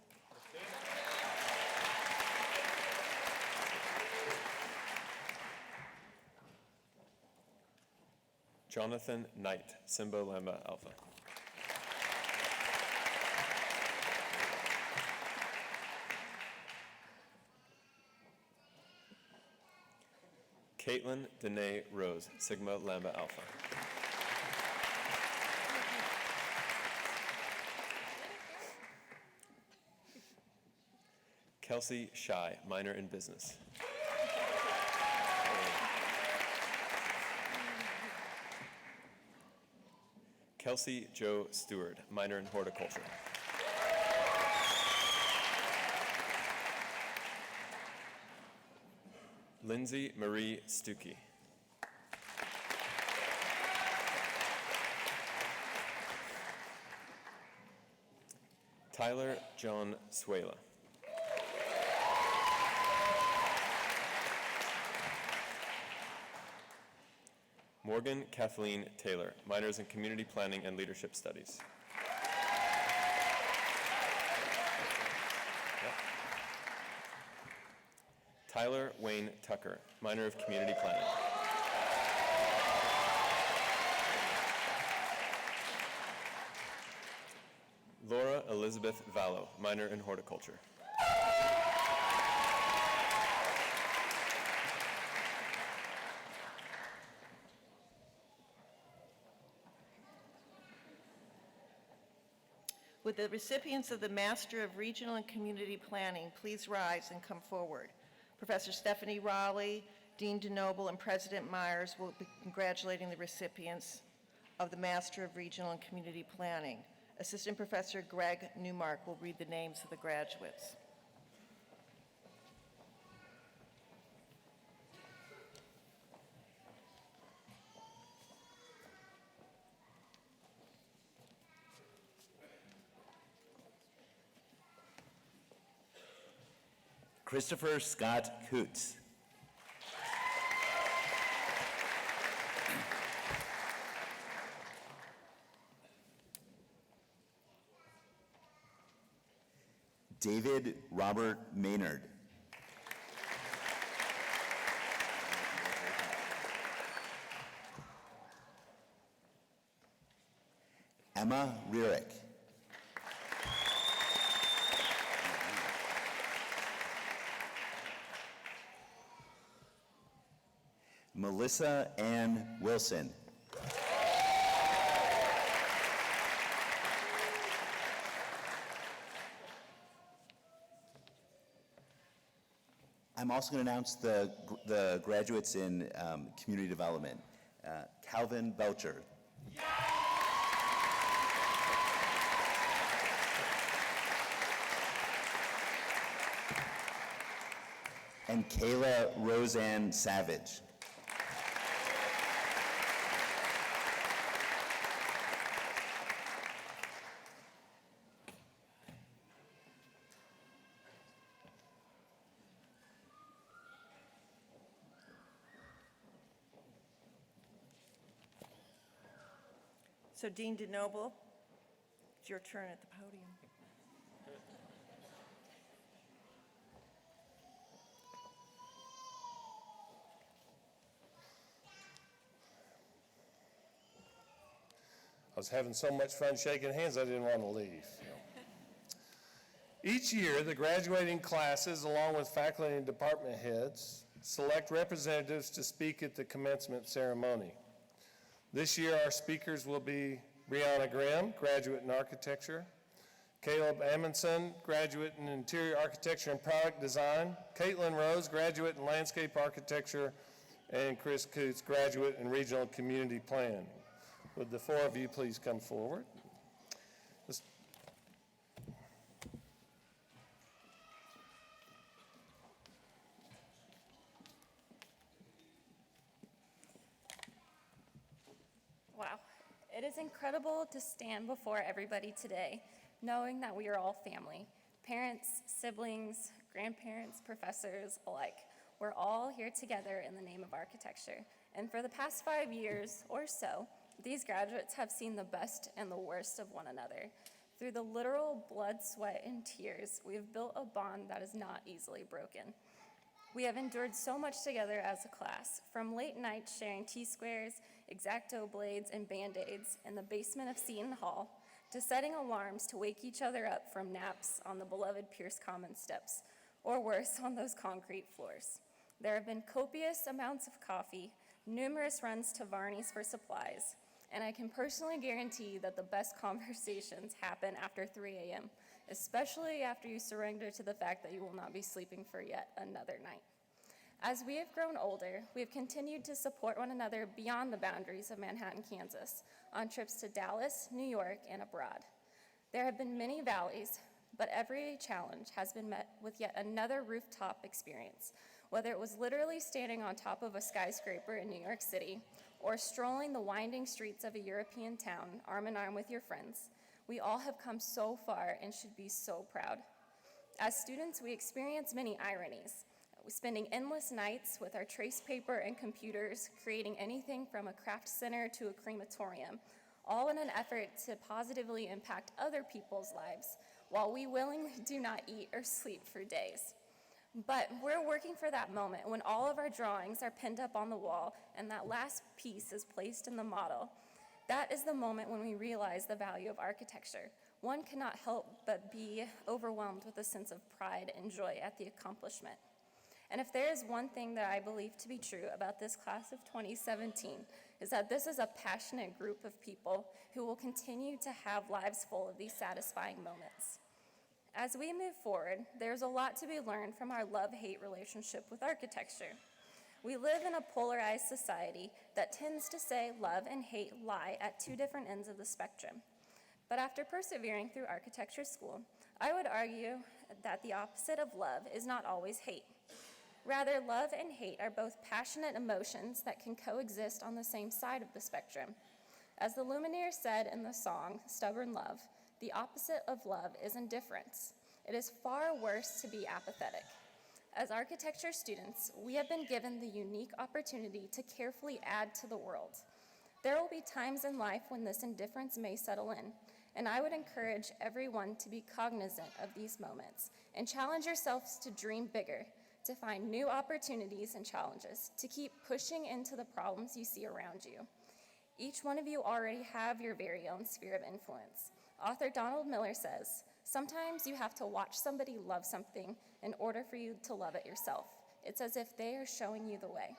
G: Jonathan Knight, Simba Lambda Alpha. Caitlin Danae Rose, Sigma Lambda Alpha. Kelsey Shy, minor in business. Kelsey Joe Stewart, minor in horticulture. Lindsay Marie Stuckey. Tyler John Suela. Morgan Kathleen Taylor, minors in community planning and leadership studies. Tyler Wayne Tucker, minor of community planning. Laura Elizabeth Vallow, minor in horticulture.
E: Would the recipients of the Master of Regional and Community Planning please rise and come forward? Professor Stephanie Raleigh, Dean DeNoble, and President Myers will be congratulating the recipients of the Master of Regional and Community Planning. Assistant Professor Greg Newmark will read the names of the graduates.
H: Christopher Scott Coots. David Robert Maynard. Emma Rierick. Melissa Ann Wilson. I'm also going to announce the graduates in community development. Calvin Belcher. And Kayla Roseanne Savage.
E: So Dean DeNoble, it's your turn at the podium.
A: I was having so much fun shaking hands, I didn't want to leave. Each year, the graduating classes, along with faculty and department heads, select representatives to speak at the commencement ceremony. This year, our speakers will be Brianna Grimm, graduate in architecture, Caleb Amundson, graduate in interior architecture and product design, Caitlin Rose, graduate in landscape architecture, and Chris Coots, graduate in regional community planning. Would the four of you please come forward?
I: Wow, it is incredible to stand before everybody today, knowing that we are all family. Parents, siblings, grandparents, professors alike. We're all here together in the name of architecture. And for the past 5 years or so, these graduates have seen the best and the worst of one another. Through the literal blood, sweat, and tears, we have built a bond that is not easily broken. We have endured so much together as a class, from late nights sharing T-squares X-Acto blades, and Band-Aids in the basement of Seton Hall, to setting alarms to wake each other up from naps on the beloved Pierce Commons steps, or worse, on those concrete floors. There have been copious amounts of coffee, numerous runs to Varney's for supplies, and I can personally guarantee that the best conversations happen after 3 a.m., especially after you surrender to the fact that you will not be sleeping for yet another night. As we have grown older, we have continued to support one another beyond the boundaries of Manhattan, Kansas, on trips to Dallas, New York, and abroad. There have been many valleys, but every challenge has been met with yet another rooftop experience, whether it was literally standing on top of a skyscraper in New York City or strolling the winding streets of a European town, arm in arm with your friends. We all have come so far and should be so proud. As students, we experience many ironies, spending endless nights with our trace paper and computers, creating anything from a craft center to a crematorium, all in an effort to positively impact other people's lives, while we willingly do not eat or sleep for days. But we're working for that moment when all of our drawings are pinned up on the wall and that last piece is placed in the model. That is the moment when we realize the value of architecture. One cannot help but be overwhelmed with a sense of pride and joy at the accomplishment. And if there is one thing that I believe to be true about this class of 2017, is that this is a passionate group of people who will continue to have lives full of these satisfying moments. As we move forward, there's a lot to be learned from our love-hate relationship with architecture. We live in a polarized society that tends to say love and hate lie at two different ends of the spectrum. But after persevering through architecture school, I would argue that the opposite of love is not always hate. Rather, love and hate are both passionate emotions that can coexist on the same side of the spectrum. As the Lumineers said in the song, Stubborn Love, the opposite of love is indifference. It is far worse to be apathetic. As architecture students, we have been given the unique opportunity to carefully add to the world. There will be times in life when this indifference may settle in, and I would encourage everyone to be cognizant of these moments and challenge yourselves to dream bigger, to find new opportunities and challenges, to keep pushing into the problems you see around you. Each one of you already have your very own sphere of influence. Author Donald Miller says, sometimes you have to watch somebody love something in order for you to love it yourself. It's as if they are showing you the way.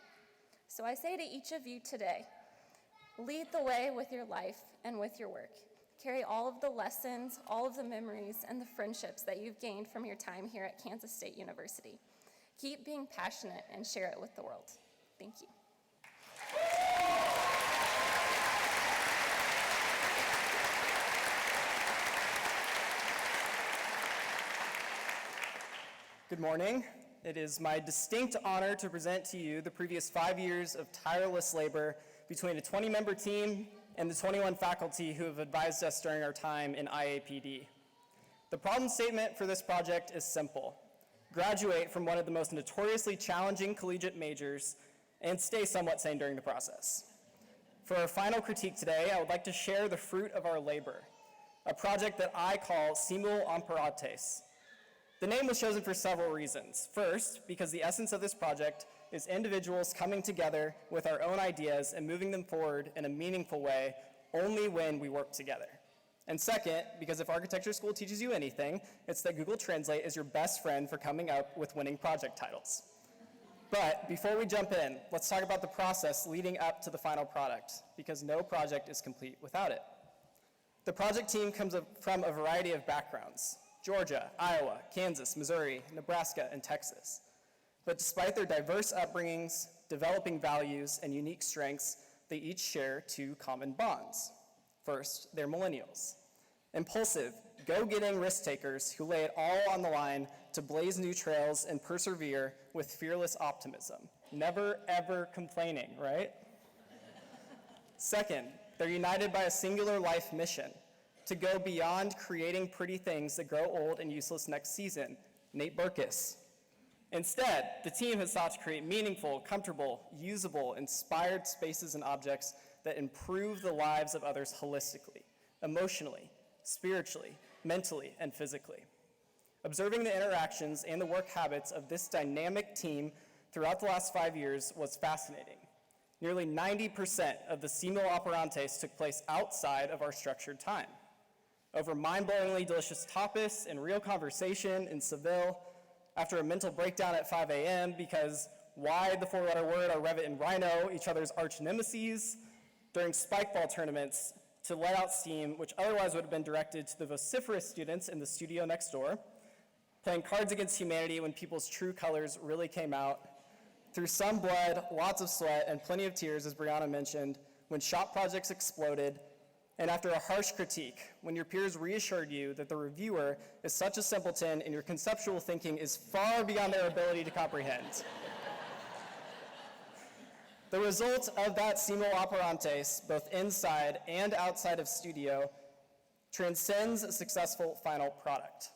I: So I say to each of you today, lead the way with your life and with your work. Carry all of the lessons, all of the memories, and the friendships that you've gained from your time here at Kansas State University. Keep being passionate and share it with the world. Thank you.
J: Good morning. It is my distinct honor to present to you the previous 5 years of tireless labor between a 20-member team and the 21 faculty who have advised us during our time in IAPD. The problem statement for this project is simple. Graduate from one of the most notoriously challenging collegiate majors and stay somewhat sane during the process. For our final critique today, I would like to share the fruit of our labor, a project that I call Simul Amparates. The name was chosen for several reasons. First, because the essence of this project is individuals coming together with our own ideas and moving them forward in a meaningful way only when we work together. And second, because if architecture school teaches you anything, it's that Google Translate is your best friend for coming up with winning project titles. But before we jump in, let's talk about the process leading up to the final product, because no project is complete without it. The project team comes from a variety of backgrounds: Georgia, Iowa, Kansas, Missouri, Nebraska, and Texas. But despite their diverse upbringings, developing values, and unique strengths, they each share two common bonds. First, they're millennials. Impulsive, go-getting risk-takers who lay it all on the line to blaze new trails and persevere with fearless optimism. Never, ever complaining, right? Second, they're united by a singular life mission: to go beyond creating pretty things that grow old and useless next season. Nate Burkus. Instead, the team has sought to create meaningful, comfortable, usable, inspired spaces and objects that improve the lives of others holistically, emotionally, spiritually, mentally, and physically. Observing the interactions and the work habits of this dynamic team throughout the last 5 years was fascinating. Nearly 90% of the simul operantes took place outside of our structured time, over mind-blowingly delicious tapas and real conversation in Seville, after a mental breakdown at 5 a.m. because why the four-letter word are Revit and Rhino, each other's arch nemeses, during spikeball tournaments to let out steam, which otherwise would have been directed to the vociferous students in the studio next door, playing Cards Against Humanity when people's true colors really came out, through some blood, lots of sweat, and plenty of tears, as Brianna mentioned, when shop projects exploded, and after a harsh critique, when your peers reassured you that the reviewer is such a simpleton and your conceptual thinking is far beyond their ability to comprehend. The result of that simul operantes, both inside and outside of studio, transcends a successful final product.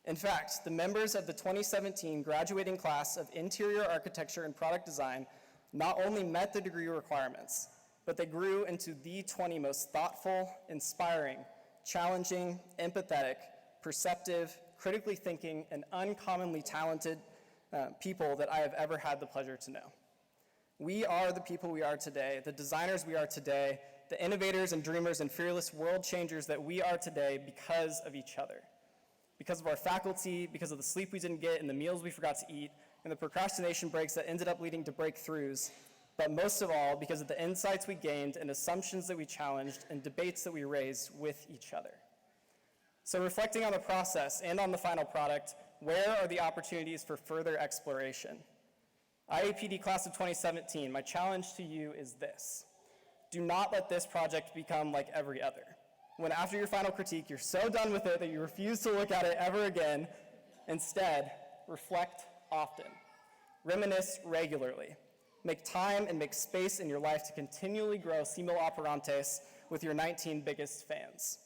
J: In fact, the members of the 2017 graduating class of Interior Architecture and Product Design not only met the degree requirements, but they grew into the 20 most thoughtful, inspiring, challenging, empathetic, perceptive, critically thinking, and uncommonly talented people that I have ever had the pleasure to know. We are the people we are today, the designers we are today, the innovators and dreamers and fearless world changers that we are today because of each other. Because of our faculty, because of the sleep we didn't get and the meals we forgot to eat, and the procrastination breaks that ended up leading to breakthroughs, but most of all, because of the insights we gained and assumptions that we challenged and debates that we raised with each other. So reflecting on the process and on the final product, where are the opportunities for further exploration? IAPD Class of 2017, my challenge to you is this. Do not let this project become like every other. When after your final critique, you're so done with it that you refuse to look at it ever again. Instead, reflect often. Reminisce regularly. Make time and make space in your life to continually grow simul operantes with your 19 biggest fans.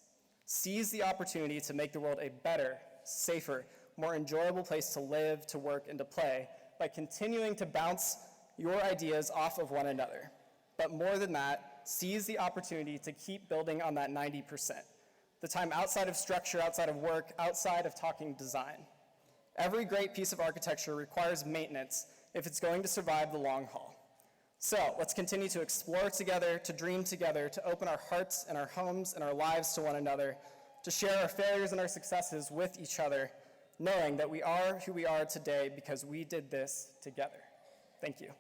J: Seize the opportunity to make the world a better, safer, more enjoyable place to live, to work, and to play by continuing to bounce your ideas off of one another. But more than that, seize the opportunity to keep building on that 90%. The time outside of structure, outside of work, outside of talking design. Every great piece of architecture requires maintenance if it's going to survive the long haul. So let's continue to explore together, to dream together, to open our hearts and our homes and our lives to one another, to share our failures and our successes with each other, knowing that we are who we are today because we did this together. Thank you.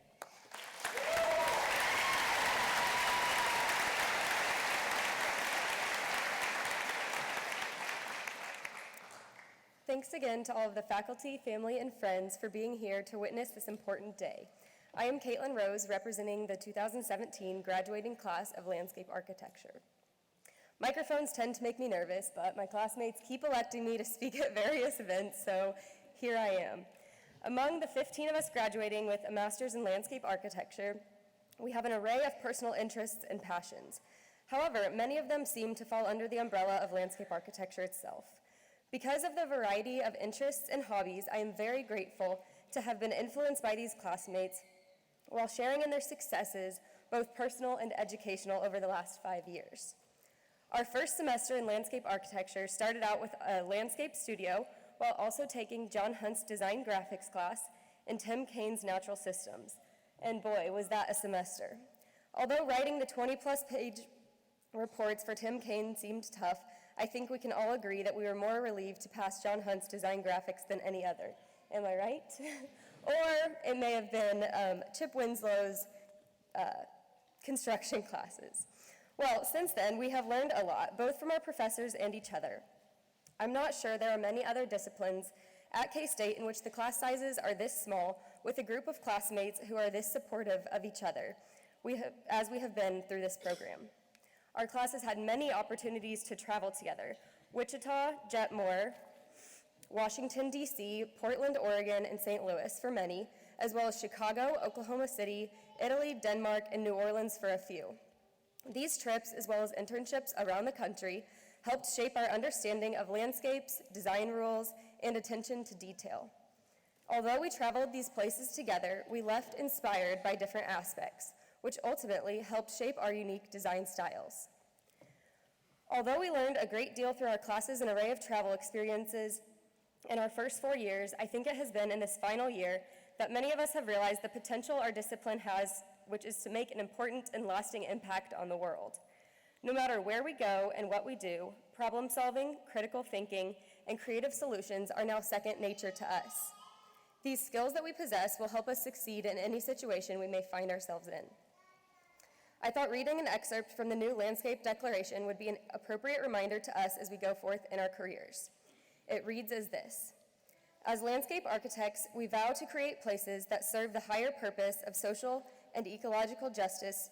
K: Thanks again to all of the faculty, family, and friends for being here to witness this important day. I am Caitlin Rose, representing the 2017 graduating class of Landscape Architecture. Microphones tend to make me nervous, but my classmates keep electing me to speak at various events, so here I am. Among the 15 of us graduating with a master's in landscape architecture, we have an array of personal interests and passions. However, many of them seem to fall under the umbrella of landscape architecture itself. Because of the variety of interests and hobbies, I am very grateful to have been influenced by these classmates while sharing in their successes, both personal and educational, over the last 5 years. Our first semester in landscape architecture started out with a landscape studio while also taking John Hunt's design graphics class and Tim Kane's natural systems. And boy, was that a semester. Although writing the 20-plus page reports for Tim Kane seemed tough, I think we can all agree that we were more relieved to pass John Hunt's design graphics than any other. Am I right? Or it may have been Chip Winslow's construction classes. Well, since then, we have learned a lot, both from our professors and each other. I'm not sure there are many other disciplines at K-State in which the class sizes are this small, with a group of classmates who are this supportive of each other, as we have been through this program. Our classes had many opportunities to travel together: Wichita, Jetmore, Washington, D.C., Portland, Oregon, and St. Louis for many, as well as Chicago, Oklahoma City, Italy, Denmark, and New Orleans for a few. These trips, as well as internships around the country, helped shape our understanding of landscapes, design rules, and attention to detail. Although we traveled these places together, we left inspired by different aspects, which ultimately helped shape our unique design styles. Although we learned a great deal through our classes and array of travel experiences in our first 4 years, I think it has been in this final year that many of us have realized the potential our discipline has which is to make an important and lasting impact on the world. No matter where we go and what we do, problem solving, critical thinking, and creative solutions are now second nature to us. These skills that we possess will help us succeed in any situation we may find ourselves in. I thought reading an excerpt from the new Landscape Declaration would be an appropriate reminder to us as we go forth in our careers. It reads as this: as landscape architects, we vow to create places that serve the higher purpose of social and ecological justice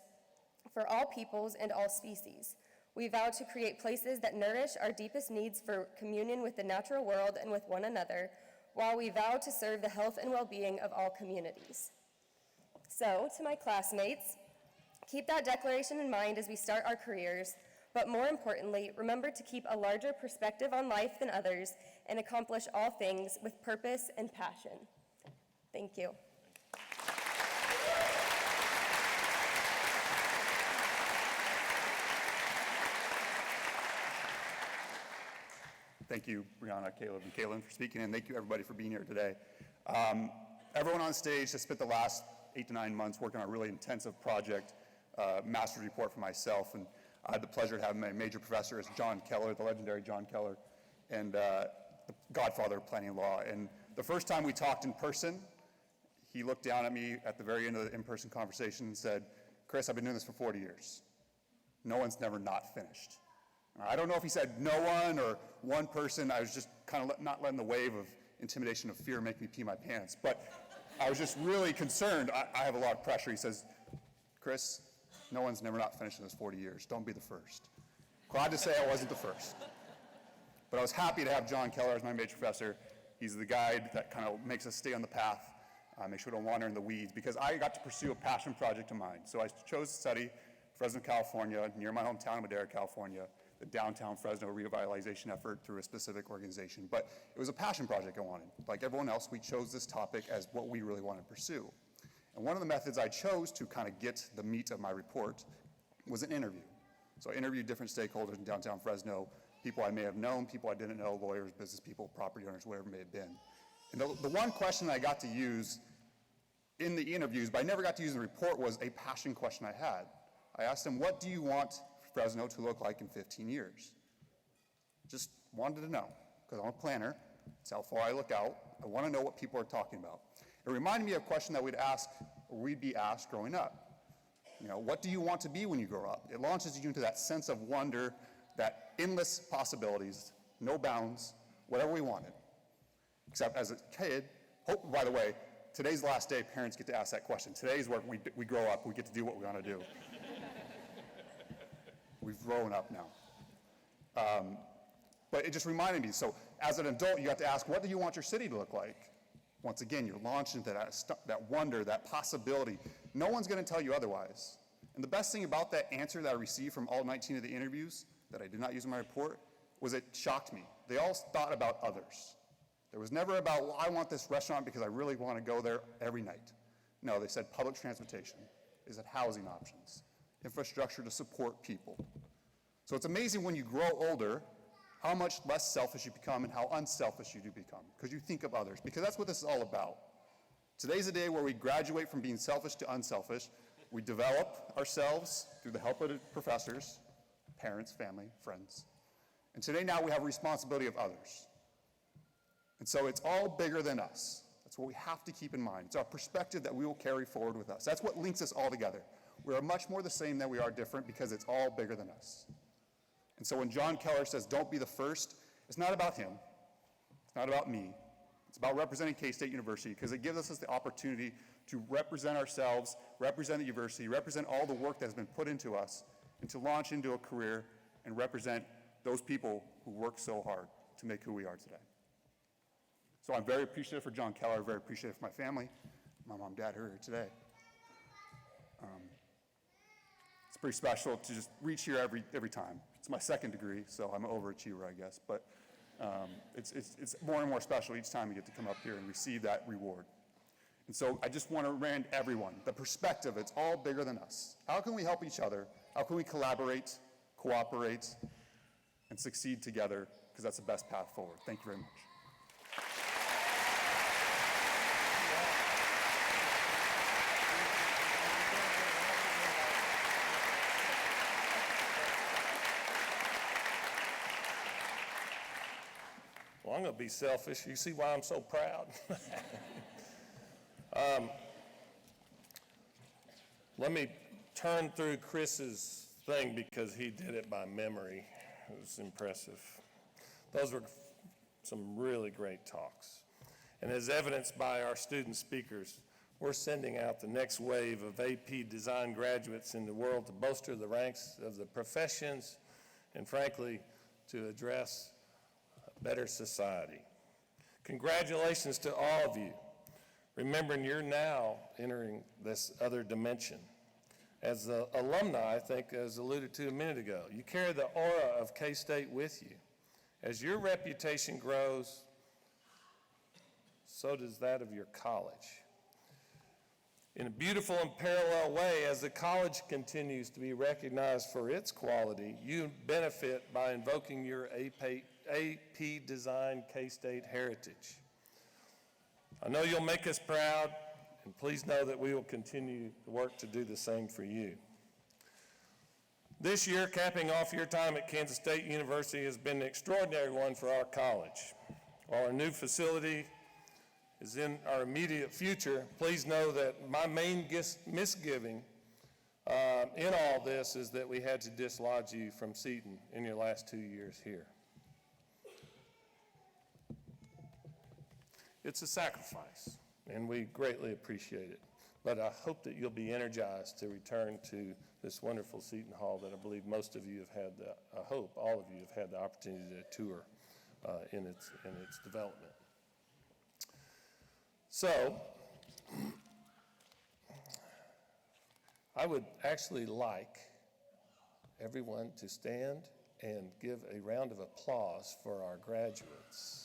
K: for all peoples and all species. We vow to create places that nourish our deepest needs for communion with the natural world and with one another, while we vow to serve the health and well-being of all communities. So, to my classmates, keep that declaration in mind as we start our careers, but more importantly, remember to keep a larger perspective on life than others and accomplish all things with purpose and passion. Thank you.
L: Thank you, Brianna, Caleb, and Caitlin for speaking, and thank you everybody for being here today. Everyone on stage has spent the last 8 to 9 months working on a really intensive project, master's report for myself, and I had the pleasure of having my major professor as John Keller, the legendary John Keller, and the godfather of planning law. And the first time we talked in person, he looked down at me at the very end of the in-person conversation and said, "Chris, I've been doing this for 40 years. No one's never not finished." I don't know if he said no one or one person. I was just kind of not letting the wave of intimidation of fear make me pee my pants. But I was just really concerned. I have a lot of pressure. He says, "Chris, no one's never not finished in this 40 years. Don't be the first." Glad to say I wasn't the first. But I was happy to have John Keller as my major professor. He's the guide that kind of makes us stay on the path, make sure we don't wander in the weeds, because I got to pursue a passion project of mine. So I chose to study Fresno, California, near my hometown of Madera, California, the downtown Fresno revitalization effort through a specific organization. But it was a passion project I wanted. Like everyone else, we chose this topic as what we really wanted to pursue. And one of the methods I chose to kind of get the meat of my report was an interview. So I interviewed different stakeholders in downtown Fresno, people I may have known, people I didn't know, lawyers, business people, property owners, whatever it may have been. And the one question I got to use in the interviews, but I never got to use in the report, was a passion question I had. I asked them, what do you want Fresno to look like in 15 years? Just wanted to know, because I'm a planner. It's how far I look out. I want to know what people are talking about. It reminded me of a question that we'd be asked growing up. You know, what do you want to be when you grow up? It launches you into that sense of wonder, that endless possibilities, no bounds, whatever we wanted. Except as a kid, by the way, today's the last day parents get to ask that question. Today's where we grow up, we get to do what we want to do. We've grown up now. But it just reminded me, so as an adult, you have to ask, what do you want your city to look like? Once again, you're launched into that wonder, that possibility. No one's going to tell you otherwise. And the best thing about that answer that I received from all 19 of the interviews that I did not use in my report was it shocked me. They all thought about others. There was never about, well, I want this restaurant because I really want to go there every night. No, they said public transportation. They said housing options, infrastructure to support people. So it's amazing when you grow older how much less selfish you become and how unselfish you do become, because you think of others, because that's what this is all about. Today's a day where we graduate from being selfish to unselfish. We develop ourselves through the help of the professors, parents, family, friends. And today now we have a responsibility of others. And so it's all bigger than us. That's what we have to keep in mind. It's our perspective that we will carry forward with us. That's what links us all together. We are much more the same than we are different, because it's all bigger than us. And so when John Keller says, don't be the first, it's not about him. It's not about me. It's about representing K-State University, because it gives us the opportunity to represent ourselves, represent the university, represent all the work that has been put into us, and to launch into a career and represent those people who work so hard to make who we are today. So I'm very appreciative for John Keller, very appreciative for my family, my mom and dad who are here today. It's pretty special to just reach here every time. It's my second degree, so I'm an overachiever, I guess. But it's more and more special each time we get to come up here and receive that reward. And so I just want to remind everyone, the perspective, it's all bigger than us. How can we help each other? How can we collaborate, cooperate, and succeed together? Because that's the best path forward. Thank you very much.
A: Well, I'm going to be selfish. You see why I'm so proud? Let me turn through Chris's thing because he did it by memory. It was impressive. Those were some really great talks. And as evidenced by our student speakers, we're sending out the next wave of AP design graduates in the world to bolster the ranks of the professions and, frankly, to address a better society. Congratulations to all of you. Remembering you're now entering this other dimension. As the alumni, I think, as alluded to a minute ago, you carry the aura of K-State with you. As your reputation grows, so does that of your college. In a beautiful and parallel way, as the college continues to be recognized for its quality, you benefit by invoking your AP Design K-State heritage. I know you'll make us proud, and please know that we will continue to work to do the same for you. This year, capping off your time at Kansas State University has been an extraordinary one for our college. While our new facility is in our immediate future, please know that my main misgiving in all this is that we had to dislodge you from Seton in your last 2 years here. It's a sacrifice, and we greatly appreciate it. But I hope that you'll be energized to return to this wonderful Seton Hall that I believe most of you have had, I hope all of you have had the opportunity to tour in its development. So, I would actually like everyone to stand and give a round of applause for our graduates.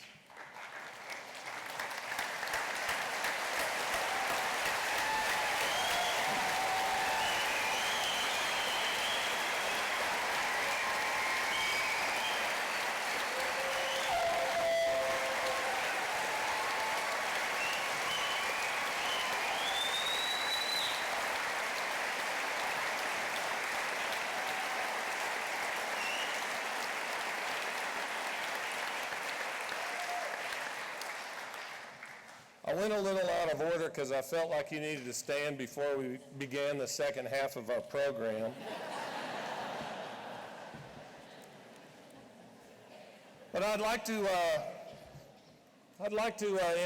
A: I went a little out of order because I felt like you needed to stand before we began the second half of our program. But I'd like to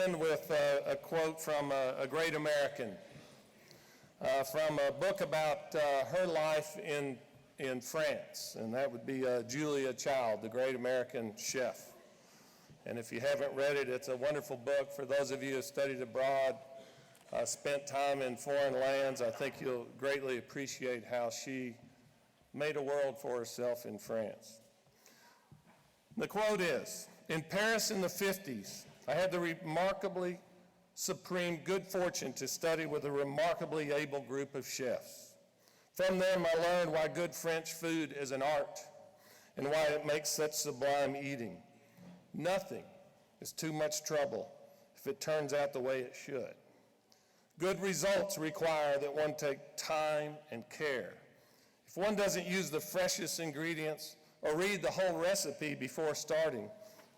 A: end with a quote from a great American, from a book about her life in France, and that would be Julia Child, the great American chef. And if you haven't read it, it's a wonderful book. For those of you who have studied abroad, spent time in foreign lands, I think you'll greatly appreciate how she made a world for herself in France. The quote is, "In Paris in the 50s, I had the remarkably supreme good fortune to study with a remarkably able group of chefs. From them, I learned why good French food is an art and why it makes such sublime eating. Nothing is too much trouble if it turns out the way it should. Good results require that one take time and care. If one doesn't use the freshest ingredients or read the whole recipe before starting,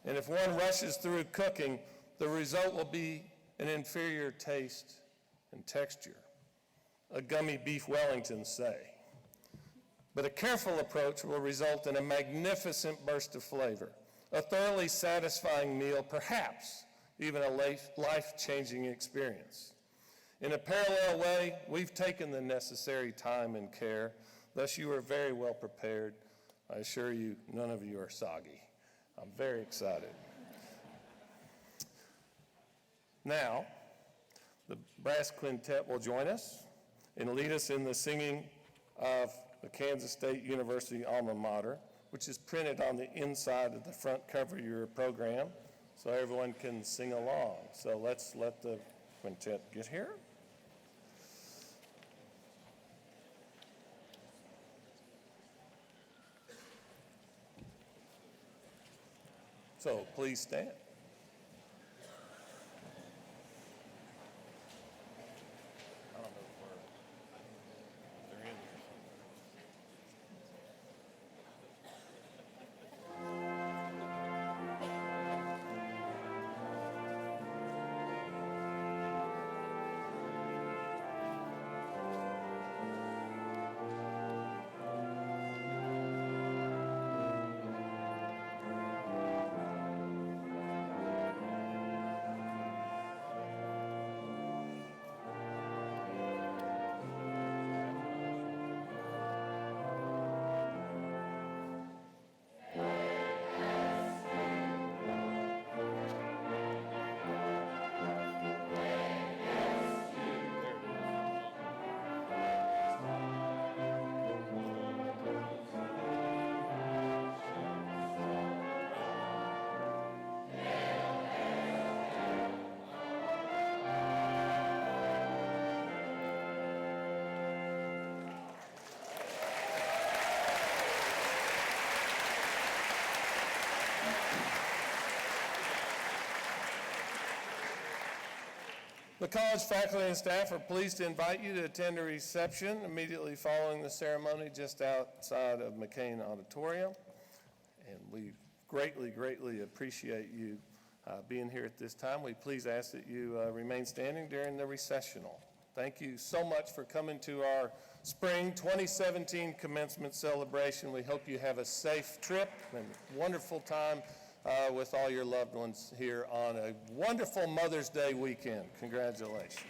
A: and if one rushes through cooking, the result will be an inferior taste and texture. A gummy beef Wellington, say. But a careful approach will result in a magnificent burst of flavor, a thoroughly satisfying meal, perhaps even a life-changing experience. In a parallel way, we've taken the necessary time and care, thus you are very well prepared. I assure you, none of you are soggy. I'm very excited. Now, the brass quintet will join us and lead us in the singing of the Kansas State University alma mater, which is printed on the inside of the front cover of your program, so everyone can sing along. So let's let the quintet get here. So please stand. I don't know if they're in here. The college faculty and staff are pleased to invite you to attend a reception immediately following the ceremony just outside of McCain Auditorium. And we greatly, greatly appreciate you being here at this time. We please ask that you remain standing during the recessional. Thank you so much for coming to our Spring 2017 Commencement celebration. We hope you have a safe trip and wonderful time with all your loved ones here on a wonderful Mother's Day weekend. Congratulations.